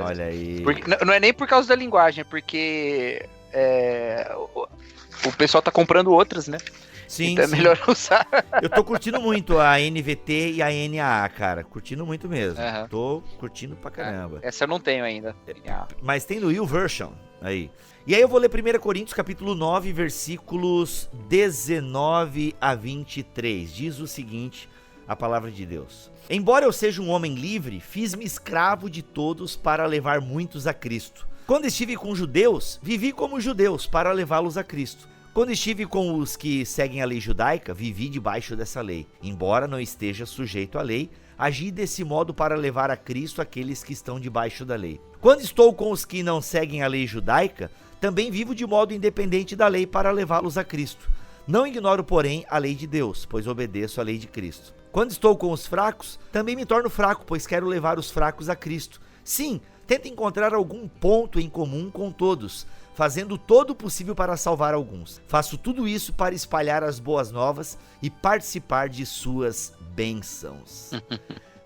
[SPEAKER 2] Olha aí.
[SPEAKER 3] Não é nem por causa da linguagem, é porque o pessoal tá comprando outras, né?
[SPEAKER 2] Sim,
[SPEAKER 3] então é melhor usar.
[SPEAKER 2] Eu tô curtindo muito a NVT e a NAA, cara. Curtindo muito mesmo. Tô curtindo pra caramba.
[SPEAKER 3] Essa eu não tenho ainda.
[SPEAKER 2] Mas tem no YouVersion aí. E aí eu vou ler 1 Coríntios capítulo 9, versículos 19 a 23. Diz o seguinte, a palavra de Deus. Embora eu seja um homem livre, fiz-me escravo de todos para levar muitos a Cristo. Quando estive com judeus, vivi como judeus para levá-los a Cristo. Quando estive com os que seguem a lei judaica, vivi debaixo dessa lei. Embora não esteja sujeito à lei, agi desse modo para levar a Cristo aqueles que estão debaixo da lei. Quando estou com os que não seguem a lei judaica, também vivo de modo independente da lei para levá-los a Cristo. Não ignoro, porém, a lei de Deus, pois obedeço à lei de Cristo. Quando estou com os fracos, também me torno fraco, pois quero levar os fracos a Cristo. Sim, tento encontrar algum ponto em comum com todos, fazendo todo o possível para salvar alguns. Faço tudo isso para espalhar as boas novas e participar de suas bênçãos.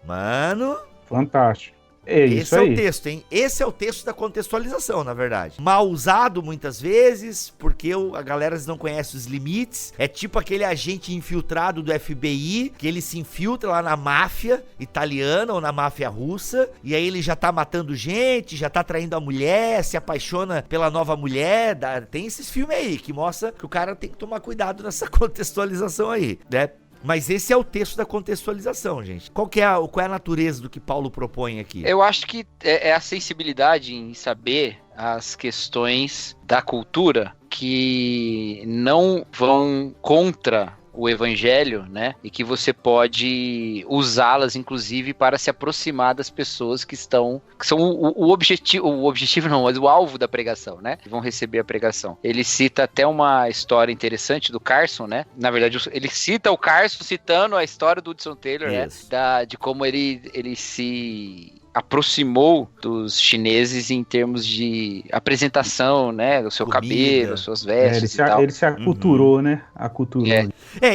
[SPEAKER 2] Mano...
[SPEAKER 4] Fantástico. Esse
[SPEAKER 2] é o texto, hein? Esse é o texto da contextualização, na verdade. Mal usado muitas vezes, porque a galera não conhece os limites. É tipo aquele agente infiltrado do FBI, que ele se infiltra lá na máfia italiana ou na máfia russa, e aí ele já tá matando gente, já tá traindo a mulher, se apaixona pela nova mulher. Tem esses filmes aí que mostra que o cara tem que tomar cuidado nessa contextualização aí, né? Mas esse é o texto da contextualização, gente. Qual é a natureza do que Paulo propõe aqui?
[SPEAKER 3] Eu acho que é a sensibilidade em saber as questões da cultura que não vão contra o evangelho, né? E que você pode usá-las, inclusive, para se aproximar das pessoas que são o objetivo não, mas o alvo da pregação, né? Que vão receber a pregação. Ele cita até uma história interessante do Carson, né? Na verdade, ele cita o Carson citando a história do Hudson Taylor, né? De como ele se aproximou dos chineses em termos de apresentação, né? O seu cabelo, as suas vestes e tal.
[SPEAKER 4] Ele se aculturou, né? Aculturou.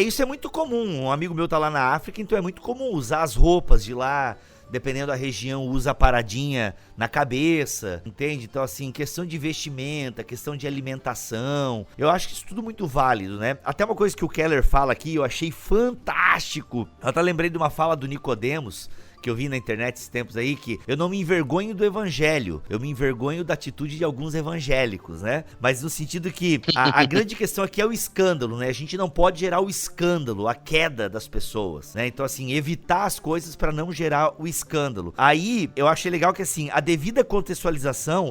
[SPEAKER 2] Isso é muito comum. Um amigo meu tá lá na África, então é muito comum usar as roupas de lá. Dependendo da região, usa a paradinha na cabeça, entende? Então, assim, questão de vestimenta, questão de alimentação, eu acho que isso tudo muito válido, né? Até uma coisa que o Keller fala aqui, eu achei fantástico. Eu até lembrei de uma fala do Nicodemos, que eu vi na internet esses tempos aí, que eu não me envergonho do evangelho, eu me envergonho da atitude de alguns evangélicos, né? Mas no sentido que a grande questão aqui é o escândalo, né? A gente não pode gerar o escândalo, a queda das pessoas, né? Então, assim, evitar as coisas para não gerar o escândalo. Aí, eu achei legal que, assim, a devida contextualização,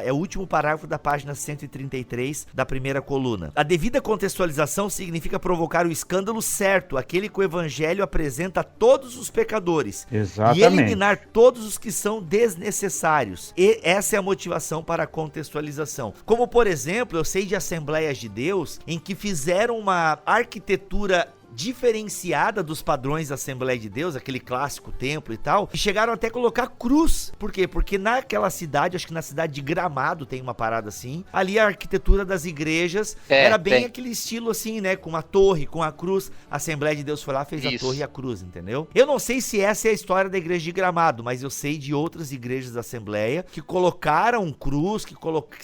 [SPEAKER 2] é o último parágrafo da página 133 da primeira coluna. A devida contextualização significa provocar o escândalo certo, aquele que o evangelho apresenta a todos os pecadores.
[SPEAKER 4] Exatamente.
[SPEAKER 2] E eliminar todos os que são desnecessários. E essa é a motivação para a contextualização. Como, por exemplo, eu sei de Assembleias de Deus em que fizeram uma arquitetura diferenciada dos padrões da Assembleia de Deus, aquele clássico templo e tal, e chegaram até a colocar cruz. Por quê? Porque naquela cidade, acho que na cidade de Gramado tem uma parada assim, ali a arquitetura das igrejas era bem aquele estilo assim, né, com uma torre, com a cruz. A Assembleia de Deus foi lá, fez a torre e a cruz, entendeu? Eu não sei se essa é a história da igreja de Gramado, mas eu sei de outras igrejas da Assembleia que colocaram cruz, que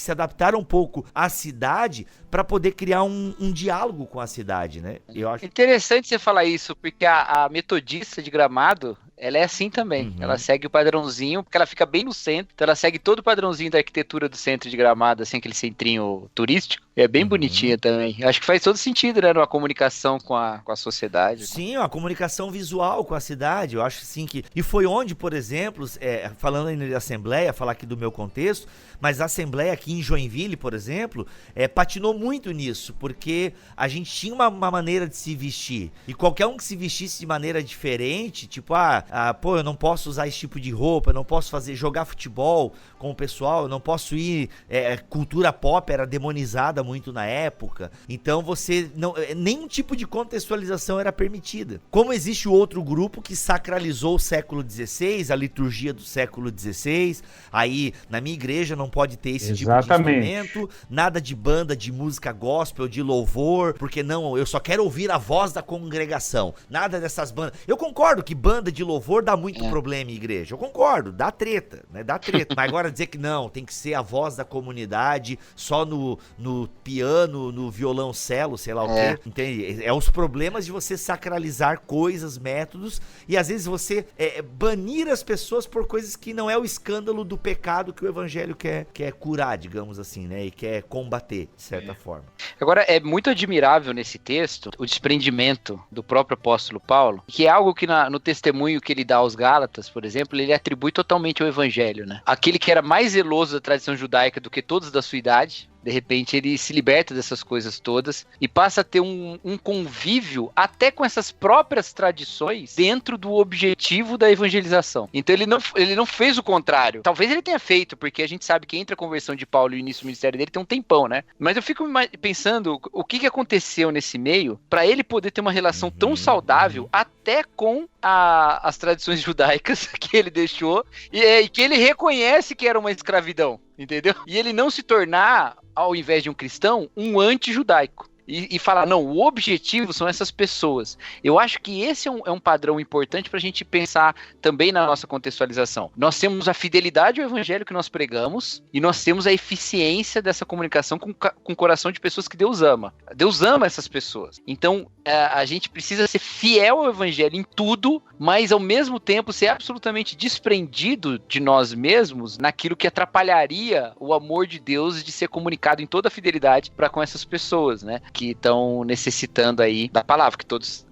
[SPEAKER 2] se adaptaram um pouco à cidade para poder criar um diálogo com a cidade, né? Eu acho
[SPEAKER 3] interessante você falar isso, porque a metodista de Gramado, ela é assim também. Ela segue o padrãozinho, porque ela fica bem no centro. Então ela segue todo o padrãozinho da arquitetura do centro de Gramado, assim, aquele centrinho turístico. É bem bonitinha também. Acho que faz todo sentido, né? Numa comunicação com a sociedade.
[SPEAKER 2] Sim, uma comunicação visual com a cidade. Eu acho assim que... E foi onde, por exemplo, falando ainda de Assembleia, falar aqui do meu contexto, mas a Assembleia aqui em Joinville, por exemplo, patinou muito nisso, porque a gente tinha uma maneira de se vestir. E qualquer um que se vestisse de maneira diferente, tipo, eu não posso usar esse tipo de roupa, eu não posso jogar futebol com o pessoal, eu não posso ir... cultura pop era demonizada muito na época, então nenhum tipo de contextualização era permitida. Como existe o outro grupo que sacralizou o século XVI, a liturgia do século XVI, aí na minha igreja não pode ter esse tipo de instrumento, nada de banda de música gospel, de louvor, porque não, eu só quero ouvir a voz da congregação, nada dessas bandas. Eu concordo que banda de louvor dá muito problema em igreja, eu concordo, dá treta, né, dá treta, mas agora dizer que não, tem que ser a voz da comunidade, só no piano, no violoncelo, sei lá o quê, entende? É os problemas de você sacralizar coisas, métodos, e às vezes você banir as pessoas por coisas que não é o escândalo do pecado que o evangelho quer curar, digamos assim, né? E quer combater, de certa forma.
[SPEAKER 3] Agora, é muito admirável nesse texto o desprendimento do próprio apóstolo Paulo, que é algo que no testemunho que ele dá aos Gálatas, por exemplo, ele atribui totalmente ao evangelho, né? Aquele que era mais zeloso da tradição judaica do que todos da sua idade, de repente ele se liberta dessas coisas todas e passa a ter um convívio até com essas próprias tradições dentro do objetivo da evangelização. Então ele não fez o contrário. Talvez ele tenha feito, porque a gente sabe que entre a conversão de Paulo e o início do ministério dele tem um tempão, né? Mas eu fico pensando o que aconteceu nesse meio para ele poder ter uma relação tão saudável até com as tradições judaicas que ele deixou e que ele reconhece que era uma escravidão. Entendeu? E ele não se tornar, ao invés de um cristão, um anti-judaico. E falar, não, o objetivo são essas pessoas. Eu acho que esse é um padrão importante para a gente pensar também na nossa contextualização. Nós temos a fidelidade ao evangelho que nós pregamos e nós temos a eficiência dessa comunicação com o coração de pessoas que Deus ama. Deus ama essas pessoas. Então, a gente precisa ser fiel ao evangelho em tudo, mas ao mesmo tempo ser absolutamente desprendido de nós mesmos naquilo que atrapalharia o amor de Deus de ser comunicado em toda a fidelidade para com essas pessoas, né? Que estão necessitando aí da palavra, que todos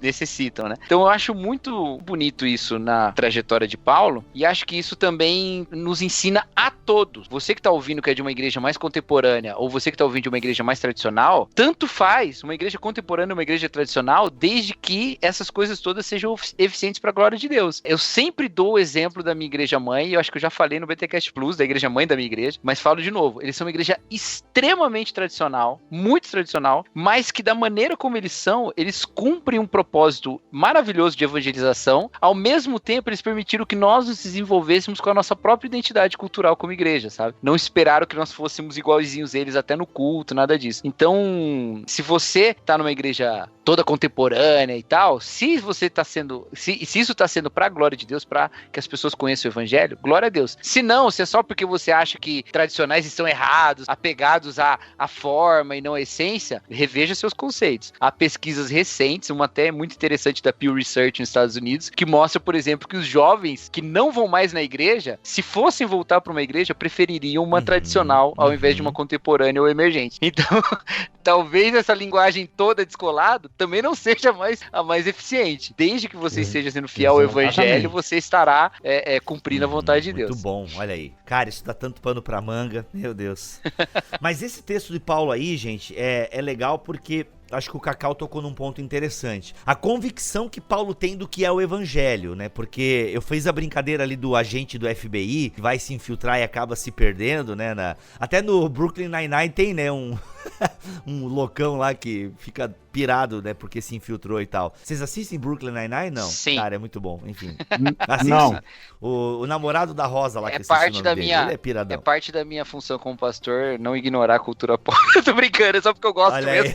[SPEAKER 3] necessitam, né? Então eu acho muito bonito isso na trajetória de Paulo e acho que isso também nos ensina a todos. Você que está ouvindo que é de uma igreja mais contemporânea ou você que está ouvindo de uma igreja mais tradicional, tanto faz uma igreja contemporânea ou uma igreja tradicional, desde que essas coisas todas sejam eficientes para a glória de Deus. Eu sempre dou o exemplo da minha igreja mãe, e eu acho que eu já falei no BTcast Plus, da igreja mãe da minha igreja, mas falo de novo, eles são uma igreja extremamente tradicional, muito tradicional, mas que da maneira como eles eles cumprem um propósito maravilhoso de evangelização, ao mesmo tempo eles permitiram que nós nos desenvolvêssemos com a nossa própria identidade cultural como igreja, sabe? Não esperaram que nós fôssemos iguaizinhos eles até no culto, nada disso. Então, se você tá numa igreja toda contemporânea e tal, se você tá sendo, se isso tá sendo pra glória de Deus, pra que as pessoas conheçam o evangelho, glória a Deus. Se não, se é só porque você acha que tradicionais estão errados, apegados à forma e não à essência, reveja seus conceitos. Há pesquisas recentes, uma até muito interessante da Pew Research nos Estados Unidos, que mostra, por exemplo, que os jovens que não vão mais na igreja, se fossem voltar para uma igreja, prefeririam uma tradicional ao invés de uma contemporânea ou emergente. Então, talvez essa linguagem toda descolada também não seja a mais eficiente. Desde que você esteja sendo fiel ao evangelho, você estará cumprindo a vontade de Deus.
[SPEAKER 2] Muito bom, olha aí. Cara, isso dá tanto pano pra manga, meu Deus. Mas esse texto de Paulo aí, gente, é legal porque acho que o Cacau tocou num ponto interessante. A convicção que Paulo tem do que é o evangelho, né? Porque eu fiz a brincadeira ali do agente do FBI, que vai se infiltrar e acaba se perdendo, né? Até no Brooklyn Nine-Nine tem, né? Um loucão lá que fica pirado, né? Porque se infiltrou e tal. Vocês assistem Brooklyn Nine-Nine? Não?
[SPEAKER 3] Sim.
[SPEAKER 2] Cara, é muito bom. Enfim. Assiste.
[SPEAKER 4] Não.
[SPEAKER 2] O namorado da Rosa lá, que
[SPEAKER 3] É parte da minha,
[SPEAKER 2] ele é piradão.
[SPEAKER 3] É parte da minha função como pastor não ignorar a cultura pop. Eu tô brincando, é só porque eu gosto mesmo.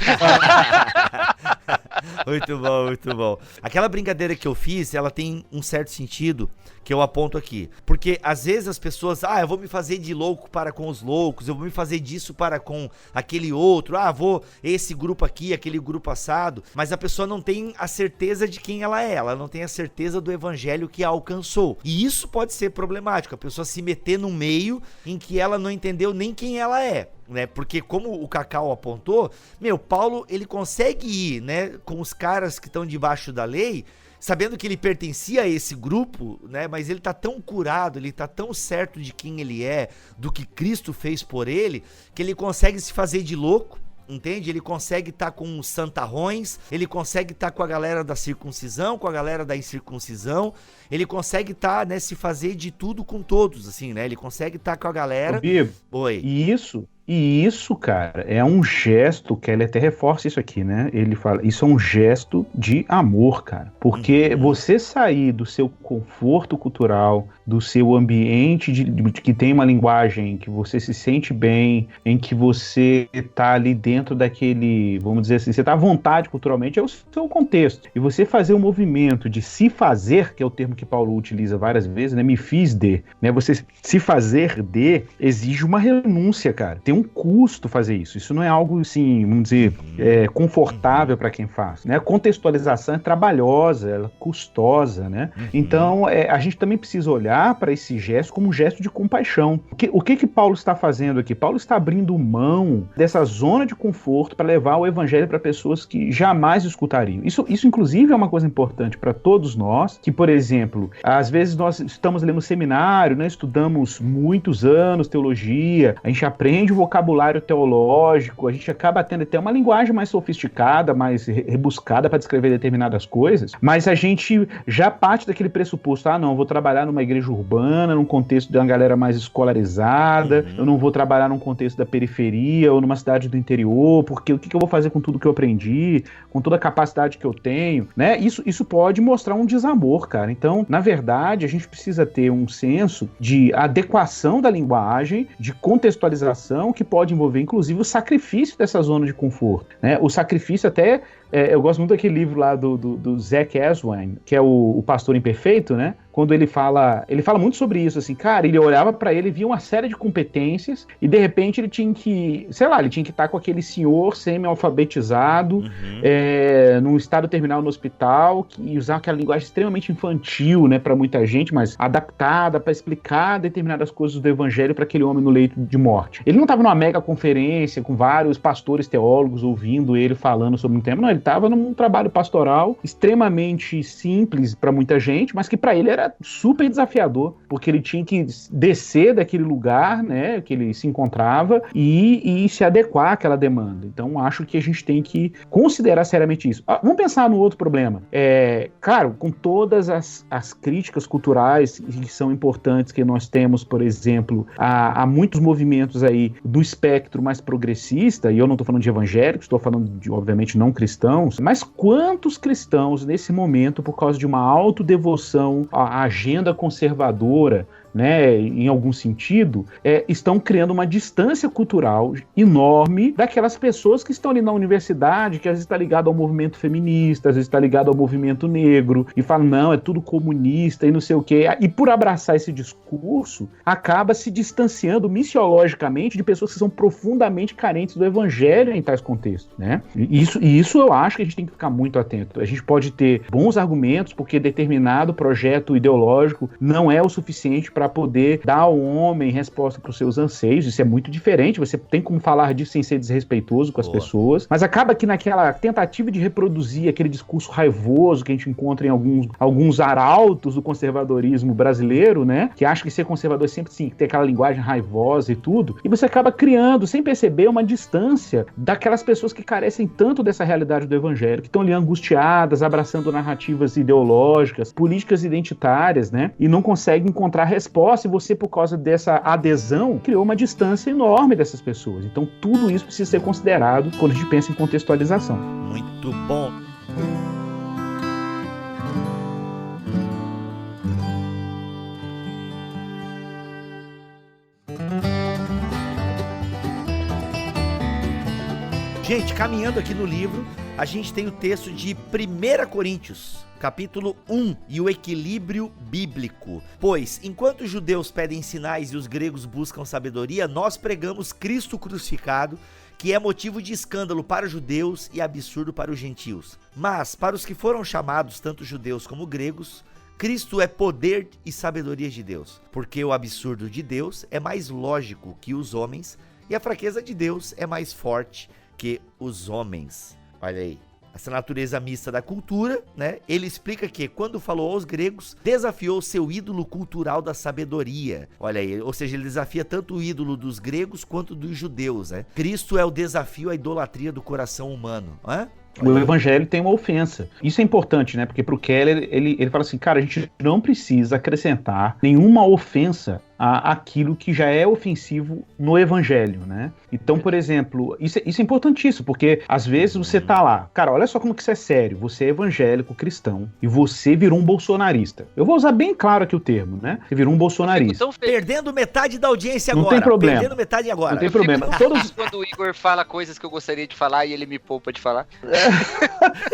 [SPEAKER 2] Muito bom, muito bom. Aquela brincadeira que eu fiz, ela tem um certo sentido que eu aponto aqui. Porque às vezes as pessoas, eu vou me fazer de louco para com os loucos, eu vou me fazer disso para com aquele outro, vou esse grupo aqui, aquele grupo assado, mas a pessoa não tem a certeza de quem ela é, ela não tem a certeza do evangelho que a alcançou. E isso pode ser problemático, a pessoa se meter num meio em que ela não entendeu nem quem ela é. Né? Porque como o Cacau apontou, Paulo, ele consegue ir, né, com os caras que estão debaixo da lei, sabendo que ele pertencia a esse grupo, né, mas ele tá tão curado, ele tá tão certo de quem ele é, do que Cristo fez por ele, que ele consegue se fazer de louco, entende? Ele consegue estar com os santarrões, ele consegue estar com a galera da circuncisão, com a galera da incircuncisão, ele consegue estar, né, se fazer de tudo com todos, assim, né? Ele consegue estar com a galera...
[SPEAKER 4] Oi. E isso, cara, é um gesto, que ele até reforça isso aqui, né? Ele fala, isso é um gesto de amor, cara. Porque você sair do seu conforto cultural, do seu ambiente que tem uma linguagem que você se sente bem, em que você tá ali dentro daquele, vamos dizer assim, você tá à vontade culturalmente, é o seu contexto. E você fazer o movimento de se fazer, que é o termo que Paulo utiliza várias vezes, né? Me fiz de, né? Você se fazer de exige uma renúncia, cara. Tem um custo fazer isso. Isso não é algo, assim, vamos dizer, confortável para quem faz, né? A contextualização é trabalhosa, ela é custosa, né? Então, a gente também precisa olhar para esse gesto como um gesto de compaixão. O que Paulo está fazendo aqui? Paulo está abrindo mão dessa zona de conforto para levar o evangelho para pessoas que jamais escutariam. Isso, inclusive, é uma coisa importante para todos nós, que, por exemplo, às vezes nós estamos ali no seminário, né? Estudamos muitos anos teologia, a gente aprende o vocabulário teológico, a gente acaba tendo até uma linguagem mais sofisticada, mais rebuscada para descrever determinadas coisas, mas a gente já parte daquele pressuposto, não, vou trabalhar numa igreja urbana, num contexto de uma galera mais escolarizada, eu não vou trabalhar num contexto da periferia ou numa cidade do interior, porque o que eu vou fazer com tudo que eu aprendi, com toda a capacidade que eu tenho, né? Isso pode mostrar um desamor, cara. Então, na verdade, a gente precisa ter um senso de adequação da linguagem, de contextualização, que pode envolver, inclusive, o sacrifício dessa zona de conforto, né? O sacrifício até... eu gosto muito daquele livro lá do Zach Aswine, que é o Pastor Imperfeito, né? Quando ele fala muito sobre isso, assim, cara, ele olhava pra ele e via uma série de competências e, de repente, ele tinha que, ele tinha que estar com aquele senhor semi-alfabetizado, num estado terminal no hospital, e usar aquela linguagem extremamente infantil, né, pra muita gente, mas adaptada pra explicar determinadas coisas do evangelho pra aquele homem no leito de morte. Ele não estava numa mega conferência com vários pastores teólogos ouvindo ele falando sobre um tema, não, ele estava num trabalho pastoral extremamente simples pra muita gente, mas que pra ele era super desafiador, porque ele tinha que descer daquele lugar, né, que ele se encontrava e se adequar àquela demanda. Então, acho que a gente tem que considerar seriamente isso. Vamos pensar no outro problema. Claro, com todas as críticas culturais que são importantes que nós temos, por exemplo, há muitos movimentos aí do espectro mais progressista, e eu não estou falando de evangélicos, estou falando de, obviamente, não cristãos, cristãos, mas quantos cristãos nesse momento, por causa de uma autodevoção à agenda conservadora, né, em algum sentido, estão criando uma distância cultural enorme daquelas pessoas que estão ali na universidade, que às vezes está ligado ao movimento feminista, às vezes está ligado ao movimento negro, e falam, não, é tudo comunista e não sei o quê. E por abraçar esse discurso, acaba se distanciando missiologicamente de pessoas que são profundamente carentes do evangelho em tais contextos, né? E isso eu acho que a gente tem que ficar muito atento. A gente pode ter bons argumentos, porque determinado projeto ideológico não é o suficiente para poder dar ao homem resposta para os seus anseios. Isso é muito diferente, você tem como falar disso sem ser desrespeitoso com as pessoas, mas acaba que naquela tentativa de reproduzir aquele discurso raivoso que a gente encontra em alguns arautos do conservadorismo brasileiro, né, que acham que ser conservador é sempre sim, ter aquela linguagem raivosa e tudo, e você acaba criando, sem perceber, uma distância daquelas pessoas que carecem tanto dessa realidade do evangelho, que estão ali angustiadas, abraçando narrativas ideológicas, políticas identitárias, né, e não conseguem encontrar resposta, e você, por causa dessa adesão, criou uma distância enorme dessas pessoas. Então, tudo isso precisa ser considerado quando a gente pensa em contextualização.
[SPEAKER 2] Muito bom. Gente, caminhando aqui no livro, a gente tem o texto de 1 Coríntios, capítulo 1, e o equilíbrio bíblico. Pois, enquanto os judeus pedem sinais e os gregos buscam sabedoria, nós pregamos Cristo crucificado, que é motivo de escândalo para os judeus e absurdo para os gentios. Mas, para os que foram chamados, tanto judeus como gregos, Cristo é poder e sabedoria de Deus, porque o absurdo de Deus é mais lógico que os homens, e a fraqueza de Deus é mais forte que os homens. Olha aí, essa natureza mista da cultura, né? Ele explica que, quando falou aos gregos, desafiou seu ídolo cultural da sabedoria. Olha aí, ou seja, ele desafia tanto o ídolo dos gregos quanto dos judeus, né? Cristo é o desafio à idolatria do coração humano, né?
[SPEAKER 4] O evangelho tem uma ofensa. Isso é importante, né? Porque pro Keller, ele fala assim, cara, a gente não precisa acrescentar nenhuma ofensa àquilo que já é ofensivo no evangelho, né? Então, por exemplo, isso é importantíssimo, porque às vezes você tá lá, cara, olha só como que isso é sério, você é evangélico, cristão, e você virou um bolsonarista. Eu vou usar bem claro aqui o termo, né? Você virou um bolsonarista.
[SPEAKER 2] Perdendo metade da audiência agora.
[SPEAKER 4] Não tem problema.
[SPEAKER 2] Perdendo metade agora.
[SPEAKER 4] Não tem problema.
[SPEAKER 3] Todos... Quando o Igor fala coisas que eu gostaria de falar e ele me poupa de falar.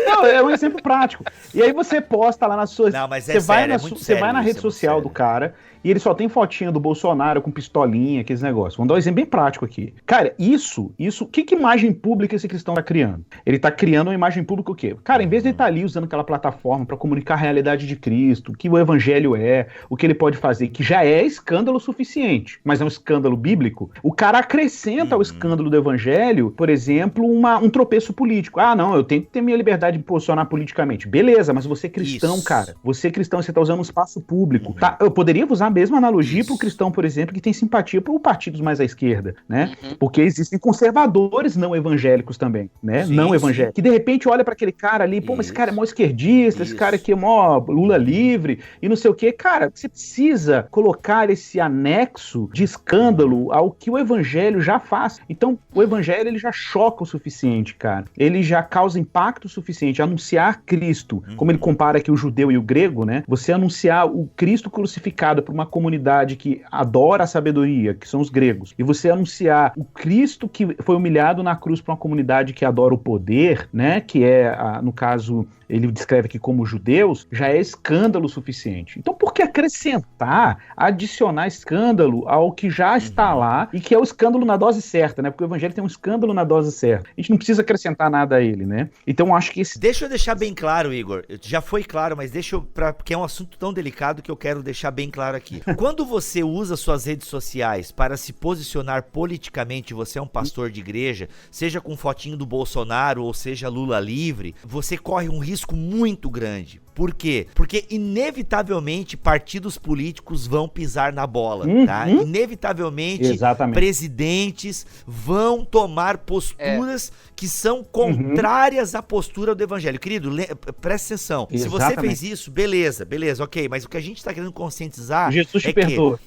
[SPEAKER 4] Não, é um exemplo prático. E aí você posta lá nas suas...
[SPEAKER 2] Não, mas
[SPEAKER 4] você vai na rede social do cara e ele só tem fotinha do Bolsonaro com pistolinha, aqueles negócios. Vamos dar um exemplo bem prático aqui. Cara, isso, que imagem pública esse cristão tá criando? Ele tá criando uma imagem pública o quê? Cara, em vez de ele estar ali usando aquela plataforma para comunicar a realidade de Cristo, o que o evangelho é, o que ele pode fazer, que já é escândalo suficiente, mas é um escândalo bíblico, o cara acrescenta ao escândalo do evangelho, por exemplo, um tropeço político. Ah, não, eu tenho que ter minha liberdade de posicionar politicamente. Beleza, mas você é cristão, cara. Você é cristão, você tá usando um espaço público. Tá? Eu poderia usar a mesma analogia pro cristão, por exemplo, que tem simpatia por partidos mais à esquerda, né? Porque existem conservadores não evangélicos também, né? Não evangélicos. Que de repente olha para aquele cara ali, pô, mas esse cara é mó esquerdista, esse cara aqui é mó Lula livre e não sei o quê. Cara, você precisa colocar esse anexo de escândalo ao que o evangelho já faz. Então, o evangelho, ele já choca o suficiente, cara. Ele já causa impacto suficiente. Anunciar Cristo, como ele compara aqui o judeu e o grego, né? Você anunciar o Cristo crucificado por uma comunidade que adora a sabedoria, que são os gregos, e você anunciar o Cristo que foi humilhado na cruz para uma comunidade que adora o poder, né? Que é, no caso, ele descreve aqui como judeus, já é escândalo suficiente. Então, por que acrescentar, adicionar escândalo ao que já está lá e que é o escândalo na dose certa, né? Porque o evangelho tem um escândalo na dose certa. A gente não precisa acrescentar nada a ele, né? Então, eu acho que esse...
[SPEAKER 2] Deixa eu deixar bem claro, Igor. Já foi claro, mas deixa eu... porque é um assunto tão delicado que eu quero deixar bem claro aqui. Quando você usa suas redes sociais para se posicionar politicamente, você é um pastor de igreja, seja com fotinho do Bolsonaro ou seja Lula livre, você corre um risco muito grande. Por quê? Porque inevitavelmente partidos políticos vão pisar na bola, tá? Inevitavelmente presidentes vão tomar posturas que são contrárias à postura do evangelho. Querido, presta atenção. Se você fez isso, beleza, ok. Mas o que a gente tá querendo conscientizar
[SPEAKER 4] Jesus te perdoa.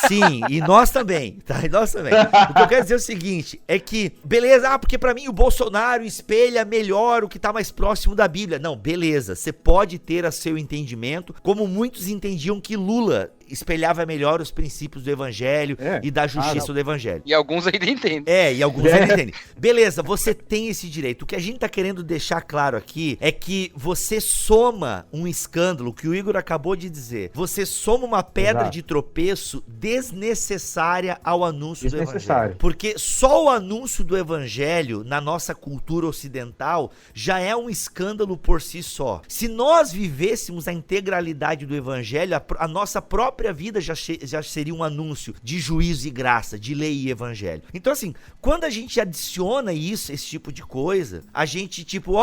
[SPEAKER 2] Sim, e nós também, tá? E nós também. O que eu quero dizer é o seguinte, é que, beleza, porque pra mim o Bolsonaro espelha melhor o que tá mais próximo da Bíblia. Não, beleza, você pode ter a seu entendimento, como muitos entendiam que Lula espelhava melhor os princípios do evangelho e da justiça do evangelho.
[SPEAKER 3] E alguns ainda entendem.
[SPEAKER 2] E alguns ainda entendem. Beleza, você tem esse direito. O que a gente tá querendo deixar claro aqui é que você soma um escândalo, que o Igor acabou de dizer, você soma uma pedra de tropeço desnecessária ao anúncio do evangelho. Porque só o anúncio do evangelho na nossa cultura ocidental já é um escândalo por si só. Se nós vivêssemos a integralidade do evangelho, a nossa própria vida já seria um anúncio de juízo e graça, de lei e evangelho. Então assim, quando a gente adiciona isso, esse tipo de coisa, a gente tipo,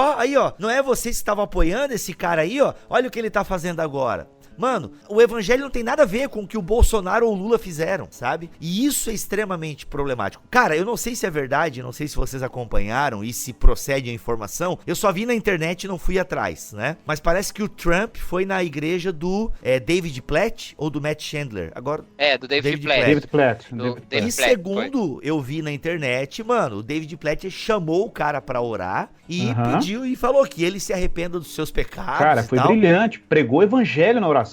[SPEAKER 2] não é você que estava apoiando esse cara aí, olha o que ele tá fazendo agora. Mano, o evangelho não tem nada a ver com o que o Bolsonaro ou o Lula fizeram, sabe? E isso é extremamente problemático. Cara, eu não sei se é verdade, não sei se vocês acompanharam e se procede a informação. Eu só vi na internet e não fui atrás, né? Mas parece que o Trump foi na igreja do David Platt ou do Matt Chandler. Agora,
[SPEAKER 3] do David Platt.
[SPEAKER 4] David Platt.
[SPEAKER 2] E segundo eu vi na internet, mano, o David Platt chamou o cara pra orar e pediu e falou que ele se arrependa dos seus pecados.
[SPEAKER 4] Cara, foi brilhante. Pregou o evangelho na oração.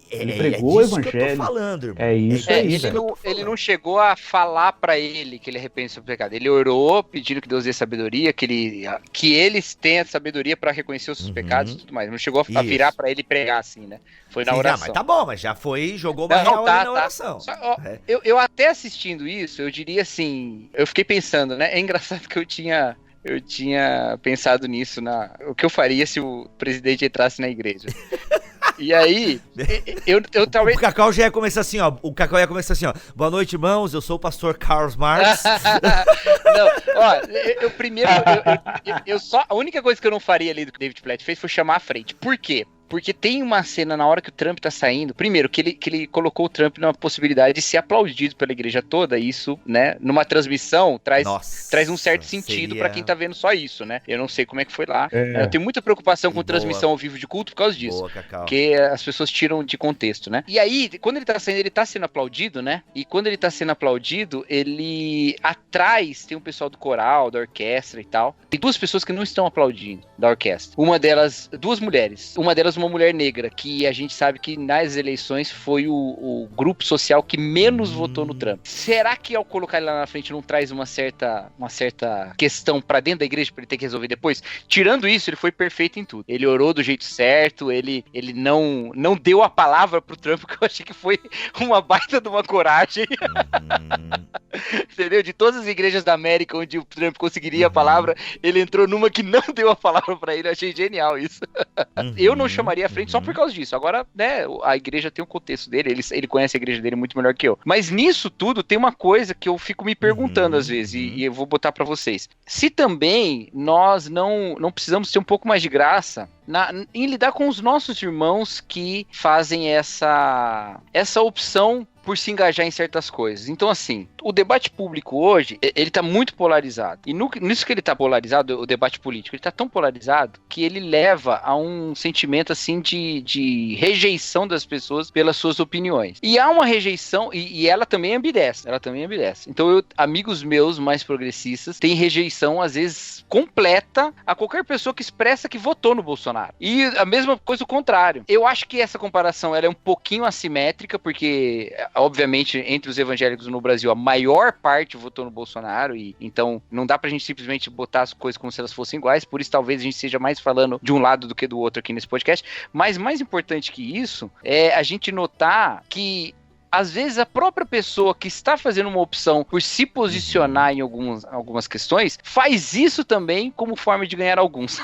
[SPEAKER 4] Ele pregou o evangelho.
[SPEAKER 2] Que eu tô falando, irmão.
[SPEAKER 4] É isso aí.
[SPEAKER 3] Ele não chegou a falar pra ele que ele arrepende do seu pecado. Ele orou pedindo que Deus dê sabedoria, que eles tenham sabedoria pra reconhecer os seus pecados e tudo mais. Não chegou a virar pra ele pregar assim, né? Foi na oração.
[SPEAKER 2] Mas tá bom, mas já jogou uma real ali na oração.
[SPEAKER 3] Eu até assistindo isso, eu diria assim, eu fiquei pensando, né? É engraçado que eu tinha pensado nisso, o que eu faria se o presidente entrasse na igreja. E aí, eu talvez...
[SPEAKER 2] O Cacau já ia começar assim, ó. Boa noite, irmãos, eu sou o pastor Karl Marx.
[SPEAKER 3] Não, a única coisa que eu não faria ali do que o David Platt fez foi chamar à frente. Por quê? Porque tem uma cena na hora que o Trump tá saindo, primeiro, que ele colocou o Trump numa possibilidade de ser aplaudido pela igreja toda, e isso, né, numa transmissão, traz um certo sentido pra quem tá vendo só isso, né? Eu não sei como é que foi lá. Eu tenho muita preocupação com transmissão ao vivo de culto por causa disso. Porque as pessoas tiram de contexto, né? E aí, quando ele tá saindo, ele tá sendo aplaudido, né? E quando ele tá sendo aplaudido, ele... Atrás tem um pessoal do coral, da orquestra e tal. Tem duas pessoas que não estão aplaudindo da orquestra. Uma delas, duas mulheres. Uma delas, uma mulher negra, que a gente sabe que nas eleições foi o grupo social que menos votou no Trump. Será que ao colocar ele lá na frente não traz uma certa questão pra dentro da igreja pra ele ter que resolver depois? Tirando isso, ele foi perfeito em tudo. Ele orou do jeito certo, ele não deu a palavra pro Trump, que eu achei que foi uma baita de uma coragem. Entendeu? De todas as igrejas da América onde o Trump conseguiria a palavra, ele entrou numa que não deu a palavra pra ele. Eu achei genial isso. Eu não chamaria à frente só por causa disso. Agora, né, a igreja tem um contexto dele, ele conhece a igreja dele muito melhor que eu. Mas nisso tudo tem uma coisa que eu fico me perguntando às vezes, e eu vou botar pra vocês. Se também nós não precisamos ter um pouco mais de graça em lidar com os nossos irmãos que fazem essa opção por se engajar em certas coisas. Então, assim, o debate público hoje, ele tá muito polarizado. E nisso que ele tá polarizado, o debate político, ele tá tão polarizado que ele leva a um sentimento, assim, de rejeição das pessoas pelas suas opiniões. E há uma rejeição, e ela também ambidesce. Então, amigos meus mais progressistas têm rejeição, às vezes, completa a qualquer pessoa que expressa que votou no Bolsonaro. E a mesma coisa o contrário. Eu acho que essa comparação, ela é um pouquinho assimétrica, porque... Obviamente, entre os evangélicos no Brasil, a maior parte votou no Bolsonaro, e então não dá pra gente simplesmente botar as coisas como se elas fossem iguais, por isso talvez a gente esteja mais falando de um lado do que do outro aqui nesse podcast, mas mais importante que isso é a gente notar que às vezes a própria pessoa que está fazendo uma opção por se posicionar em algumas questões, faz isso também como forma de ganhar alguns.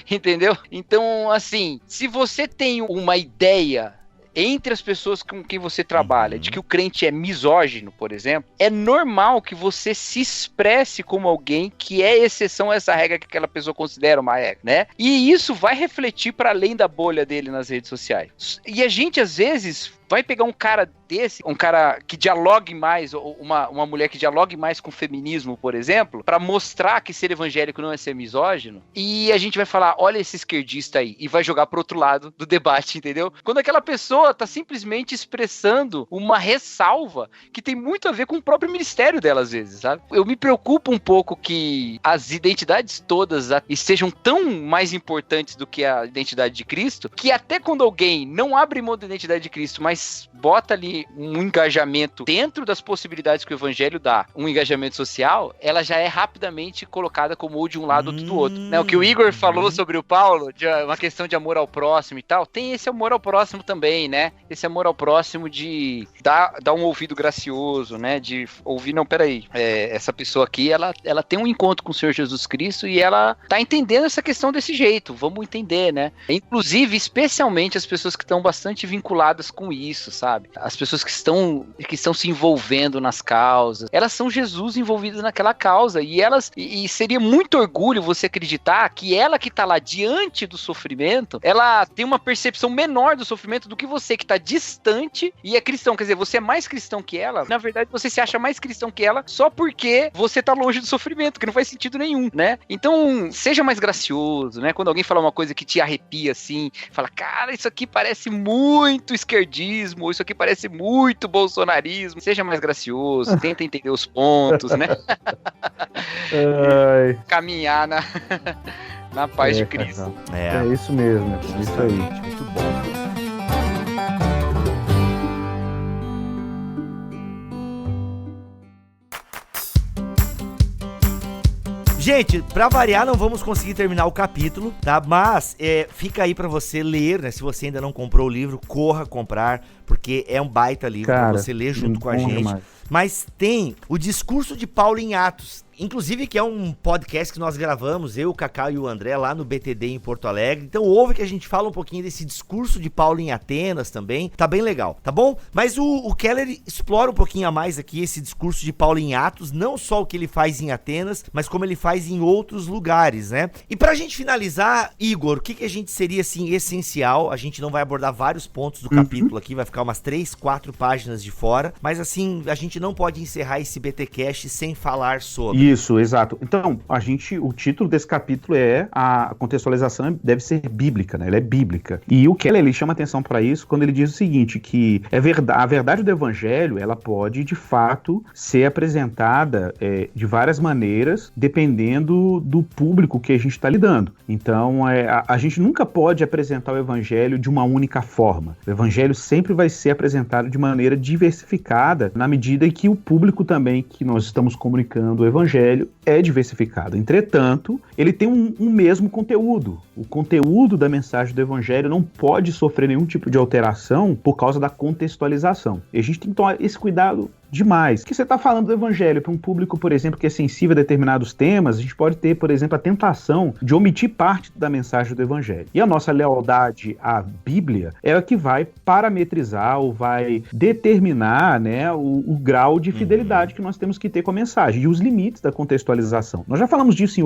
[SPEAKER 3] Entendeu? Então, assim, se você tem uma ideia entre as pessoas com quem você trabalha, de que o crente é misógino, por exemplo, é normal que você se expresse como alguém que é exceção a essa regra que aquela pessoa considera uma regra, né? E isso vai refletir para além da bolha dele nas redes sociais. E a gente, às vezes, vai pegar um cara desse, um cara que dialogue mais, ou uma mulher que dialogue mais com o feminismo, por exemplo, pra mostrar que ser evangélico não é ser misógino, e a gente vai falar, olha esse esquerdista aí, e vai jogar pro outro lado do debate, entendeu? Quando aquela pessoa tá simplesmente expressando uma ressalva que tem muito a ver com o próprio ministério dela, às vezes, sabe? Eu me preocupo um pouco que as identidades todas estejam tão mais importantes do que a identidade de Cristo, que até quando alguém não abre mão da identidade de Cristo, mas bota ali um engajamento dentro das possibilidades que o evangelho dá, um engajamento social, ela já é rapidamente colocada como ou de um lado ou do outro, né? O que o Igor falou sobre o Paulo, de uma questão de amor ao próximo e tal, tem esse amor ao próximo também, né? Esse amor ao próximo de dar um ouvido gracioso, né? De ouvir, não, peraí, essa pessoa aqui, ela tem um encontro com o Senhor Jesus Cristo e ela tá entendendo essa questão desse jeito, vamos entender, né? Inclusive, especialmente as pessoas que estão bastante vinculadas com isso, sabe? As pessoas que estão se envolvendo nas causas, elas são Jesus envolvidas naquela causa, e seria muito orgulho você acreditar que ela que tá lá diante do sofrimento, ela tem uma percepção menor do sofrimento do que você que tá distante e é cristão, quer dizer, você é mais cristão que ela, na verdade você se acha mais cristão que ela só porque você tá longe do sofrimento, que não faz sentido nenhum, né? Então, seja mais gracioso, né? Quando alguém fala uma coisa que te arrepia assim, fala, cara, isso aqui parece muito esquerdismo, ou isso aqui parece muito bolsonarismo, seja mais gracioso, tenta entender os pontos, né? Caminhar na paz de Cristo.
[SPEAKER 4] É isso mesmo, é isso aí.
[SPEAKER 2] Muito bom. Gente, pra variar, não vamos conseguir terminar o capítulo, tá? Mas fica aí pra você ler, né? Se você ainda não comprou o livro, corra comprar, porque é um baita livro pra você ler junto com a gente. Demais. Mas tem o discurso de Paulo em Atos, inclusive que é um podcast que nós gravamos, eu, o Cacau e o André, lá no BTD em Porto Alegre. Então ouve que a gente fala um pouquinho desse discurso de Paulo em Atenas também, tá bem legal, tá bom? Mas o Keller explora um pouquinho a mais aqui esse discurso de Paulo em Atos, não só o que ele faz em Atenas, mas como ele faz em outros lugares, né? E pra gente finalizar, Igor, o que a gente seria, assim, essencial? A gente não vai abordar vários pontos do capítulo aqui, vai ficar umas 3, 4 páginas de fora, mas assim, a gente não pode encerrar esse BTcast sem falar sobre.
[SPEAKER 4] Isso, exato. Então, o título desse capítulo a contextualização deve ser bíblica, né? Ela é bíblica. E o Keller, ele chama atenção para isso quando ele diz o seguinte, que a verdade do evangelho, ela pode, de fato, ser apresentada de várias maneiras, dependendo do público que a gente está lidando. Então, a gente nunca pode apresentar o evangelho de uma única forma. O evangelho sempre vai ser apresentado de maneira diversificada, na medida em que o público também que nós estamos comunicando o evangelho é diversificado. Entretanto, ele tem um mesmo conteúdo. O conteúdo da mensagem do evangelho não pode sofrer nenhum tipo de alteração por causa da contextualização. E a gente tem que tomar esse cuidado demais. Porque você está falando do evangelho para um público, por exemplo, que é sensível a determinados temas, a gente pode ter, por exemplo, a tentação de omitir parte da mensagem do evangelho. E a nossa lealdade à Bíblia é a que vai parametrizar ou vai determinar, né, o grau de fidelidade que nós temos que ter com a mensagem e os limites da contextualização. Nós já falamos disso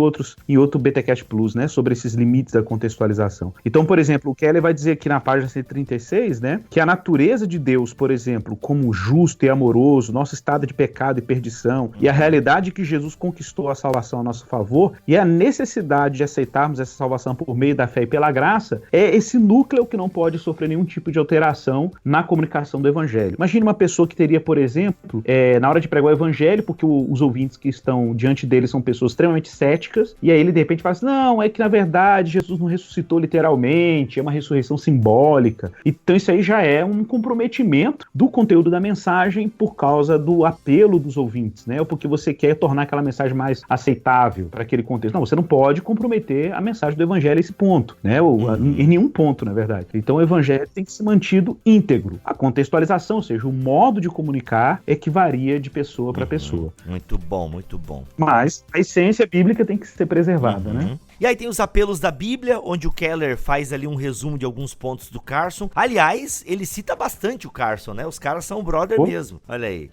[SPEAKER 4] em outro BTcast Plus, né, sobre esses limites da contextualização. Então, por exemplo, o Keller vai dizer aqui na página 136, né, que a natureza de Deus, por exemplo, como justo e amoroso, nosso estado de pecado e perdição, e a realidade que Jesus conquistou a salvação a nosso favor, e a necessidade de aceitarmos essa salvação por meio da fé e pela graça, é esse núcleo que não pode sofrer nenhum tipo de alteração na comunicação do evangelho. Imagine uma pessoa que teria, por exemplo, na hora de pregar o evangelho, porque os ouvintes que estão diante dele são pessoas extremamente céticas, e aí ele de repente fala assim, não, é que na verdade Jesus não ressuscitou literalmente, é uma ressurreição simbólica. Então isso aí já é um comprometimento do conteúdo da mensagem por causa do apelo dos ouvintes, né? Ou porque você quer tornar aquela mensagem mais aceitável para aquele contexto. Não, você não pode comprometer a mensagem do evangelho a esse ponto, né? Em nenhum ponto, na verdade. Então o evangelho tem que ser mantido íntegro. A contextualização, ou seja, o modo de comunicar é que varia de pessoa para pessoa.
[SPEAKER 2] Muito bom, muito bom.
[SPEAKER 4] Mas a essência bíblica tem que ser preservada, né?
[SPEAKER 2] E aí tem os apelos da Bíblia, onde o Keller faz ali um resumo de alguns pontos do Carson. Aliás, ele cita bastante o Carson, né? Os caras são brother mesmo. Olha aí.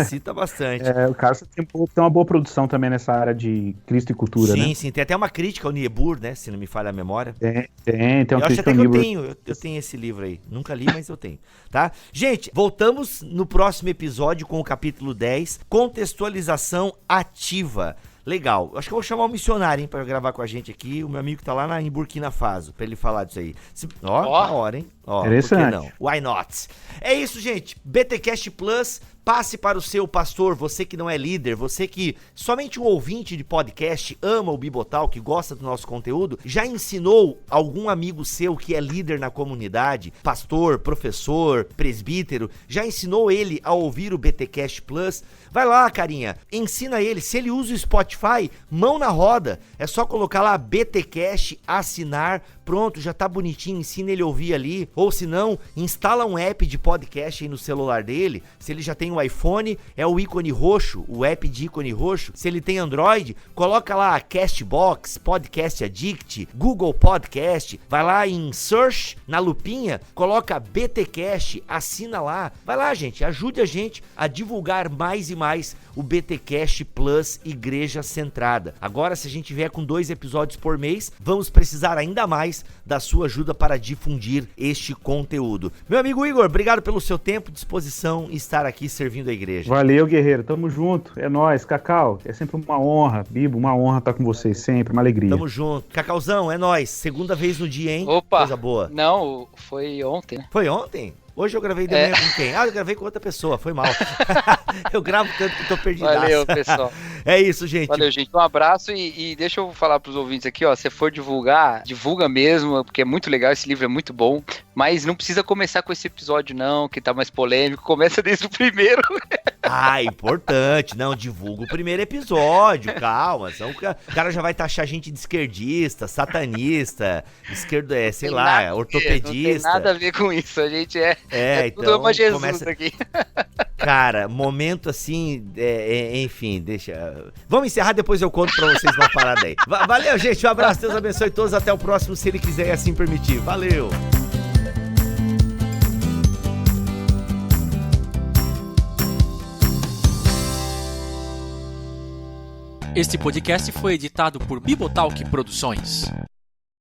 [SPEAKER 2] Cita bastante.
[SPEAKER 4] O Carson tem uma boa produção também nessa área de Cristo e cultura, né?
[SPEAKER 2] Sim. Tem até uma crítica ao Niebuhr, né? Se não me falha a memória.
[SPEAKER 4] Tem uma
[SPEAKER 2] acho
[SPEAKER 4] crítica
[SPEAKER 2] até
[SPEAKER 4] ao
[SPEAKER 2] que
[SPEAKER 4] Niebuhr.
[SPEAKER 2] eu tenho esse livro aí. Nunca li, mas eu tenho. Tá? Gente, voltamos no próximo episódio com o capítulo 10, Contextualização Ativa. Legal. Acho que eu vou chamar um missionário, hein, pra gravar com a gente aqui. O meu amigo tá lá em Burkina Faso, pra ele falar disso aí. Na hora, hein?
[SPEAKER 4] Interessante.
[SPEAKER 2] Por que não? Why not? É isso, gente. BTcast Plus, passe para o seu pastor, você que não é líder, você que somente um ouvinte de podcast ama o Bibotalk, gosta do nosso conteúdo, já ensinou algum amigo seu que é líder na comunidade, pastor, professor, presbítero, já ensinou ele a ouvir o BTcast Plus? Vai lá, carinha, ensina ele. Se ele usa o Spotify, mão na roda. É só colocar lá BTcast, assinar, pronto, já tá bonitinho, ensina ele a ouvir ali. Ou se não, instala um app de podcast aí no celular dele. Se ele já tem um iPhone, é o ícone roxo, o app de ícone roxo. Se ele tem Android, coloca lá Castbox, Podcast Addict, Google Podcast. Vai lá em Search, na lupinha, coloca BTcast, assina lá. Vai lá, gente, ajude a gente a divulgar mais e mais o BTcast Plus Igreja Centrada. Agora, se a gente vier com 2 episódios por mês, vamos precisar ainda mais da sua ajuda para difundir este conteúdo. Meu amigo Igor, obrigado pelo seu tempo, disposição e estar aqui servindo a igreja.
[SPEAKER 4] Valeu, guerreiro. Tamo junto. É nóis. Cacau, é sempre uma honra. Bibo, uma honra estar com vocês sempre. Uma alegria.
[SPEAKER 2] Tamo junto. Cacauzão, é nóis. Segunda vez no dia, hein?
[SPEAKER 3] Opa.
[SPEAKER 2] Coisa boa.
[SPEAKER 3] Não, foi ontem, né?
[SPEAKER 2] Foi ontem? Hoje eu gravei de manhã com quem? Eu gravei com outra pessoa, foi mal. Eu gravo tanto que tô perdidaço.
[SPEAKER 3] Valeu, pessoal.
[SPEAKER 2] É isso, gente.
[SPEAKER 3] Valeu, gente. Um abraço e deixa eu falar pros ouvintes aqui, ó, se for divulgar, divulga mesmo, porque é muito legal, esse livro é muito bom, mas não precisa começar com esse episódio não, que tá mais polêmico, começa desde o primeiro.
[SPEAKER 2] Importante. Não, divulga o primeiro episódio, calma. Senão o cara já vai taxar a gente de esquerdista, satanista, sei lá, ortopedista.
[SPEAKER 3] Não tem nada a ver com isso, a gente
[SPEAKER 2] então,
[SPEAKER 3] tudo ama Jesus
[SPEAKER 2] começa...
[SPEAKER 3] aqui.
[SPEAKER 2] Cara, momento assim, enfim, deixa... Vamos encerrar, depois eu conto pra vocês uma parada aí. Valeu, gente, um abraço, Deus abençoe todos, até o próximo, se ele quiser e assim permitir. Valeu!
[SPEAKER 5] Este podcast foi editado por Bibotalk Produções.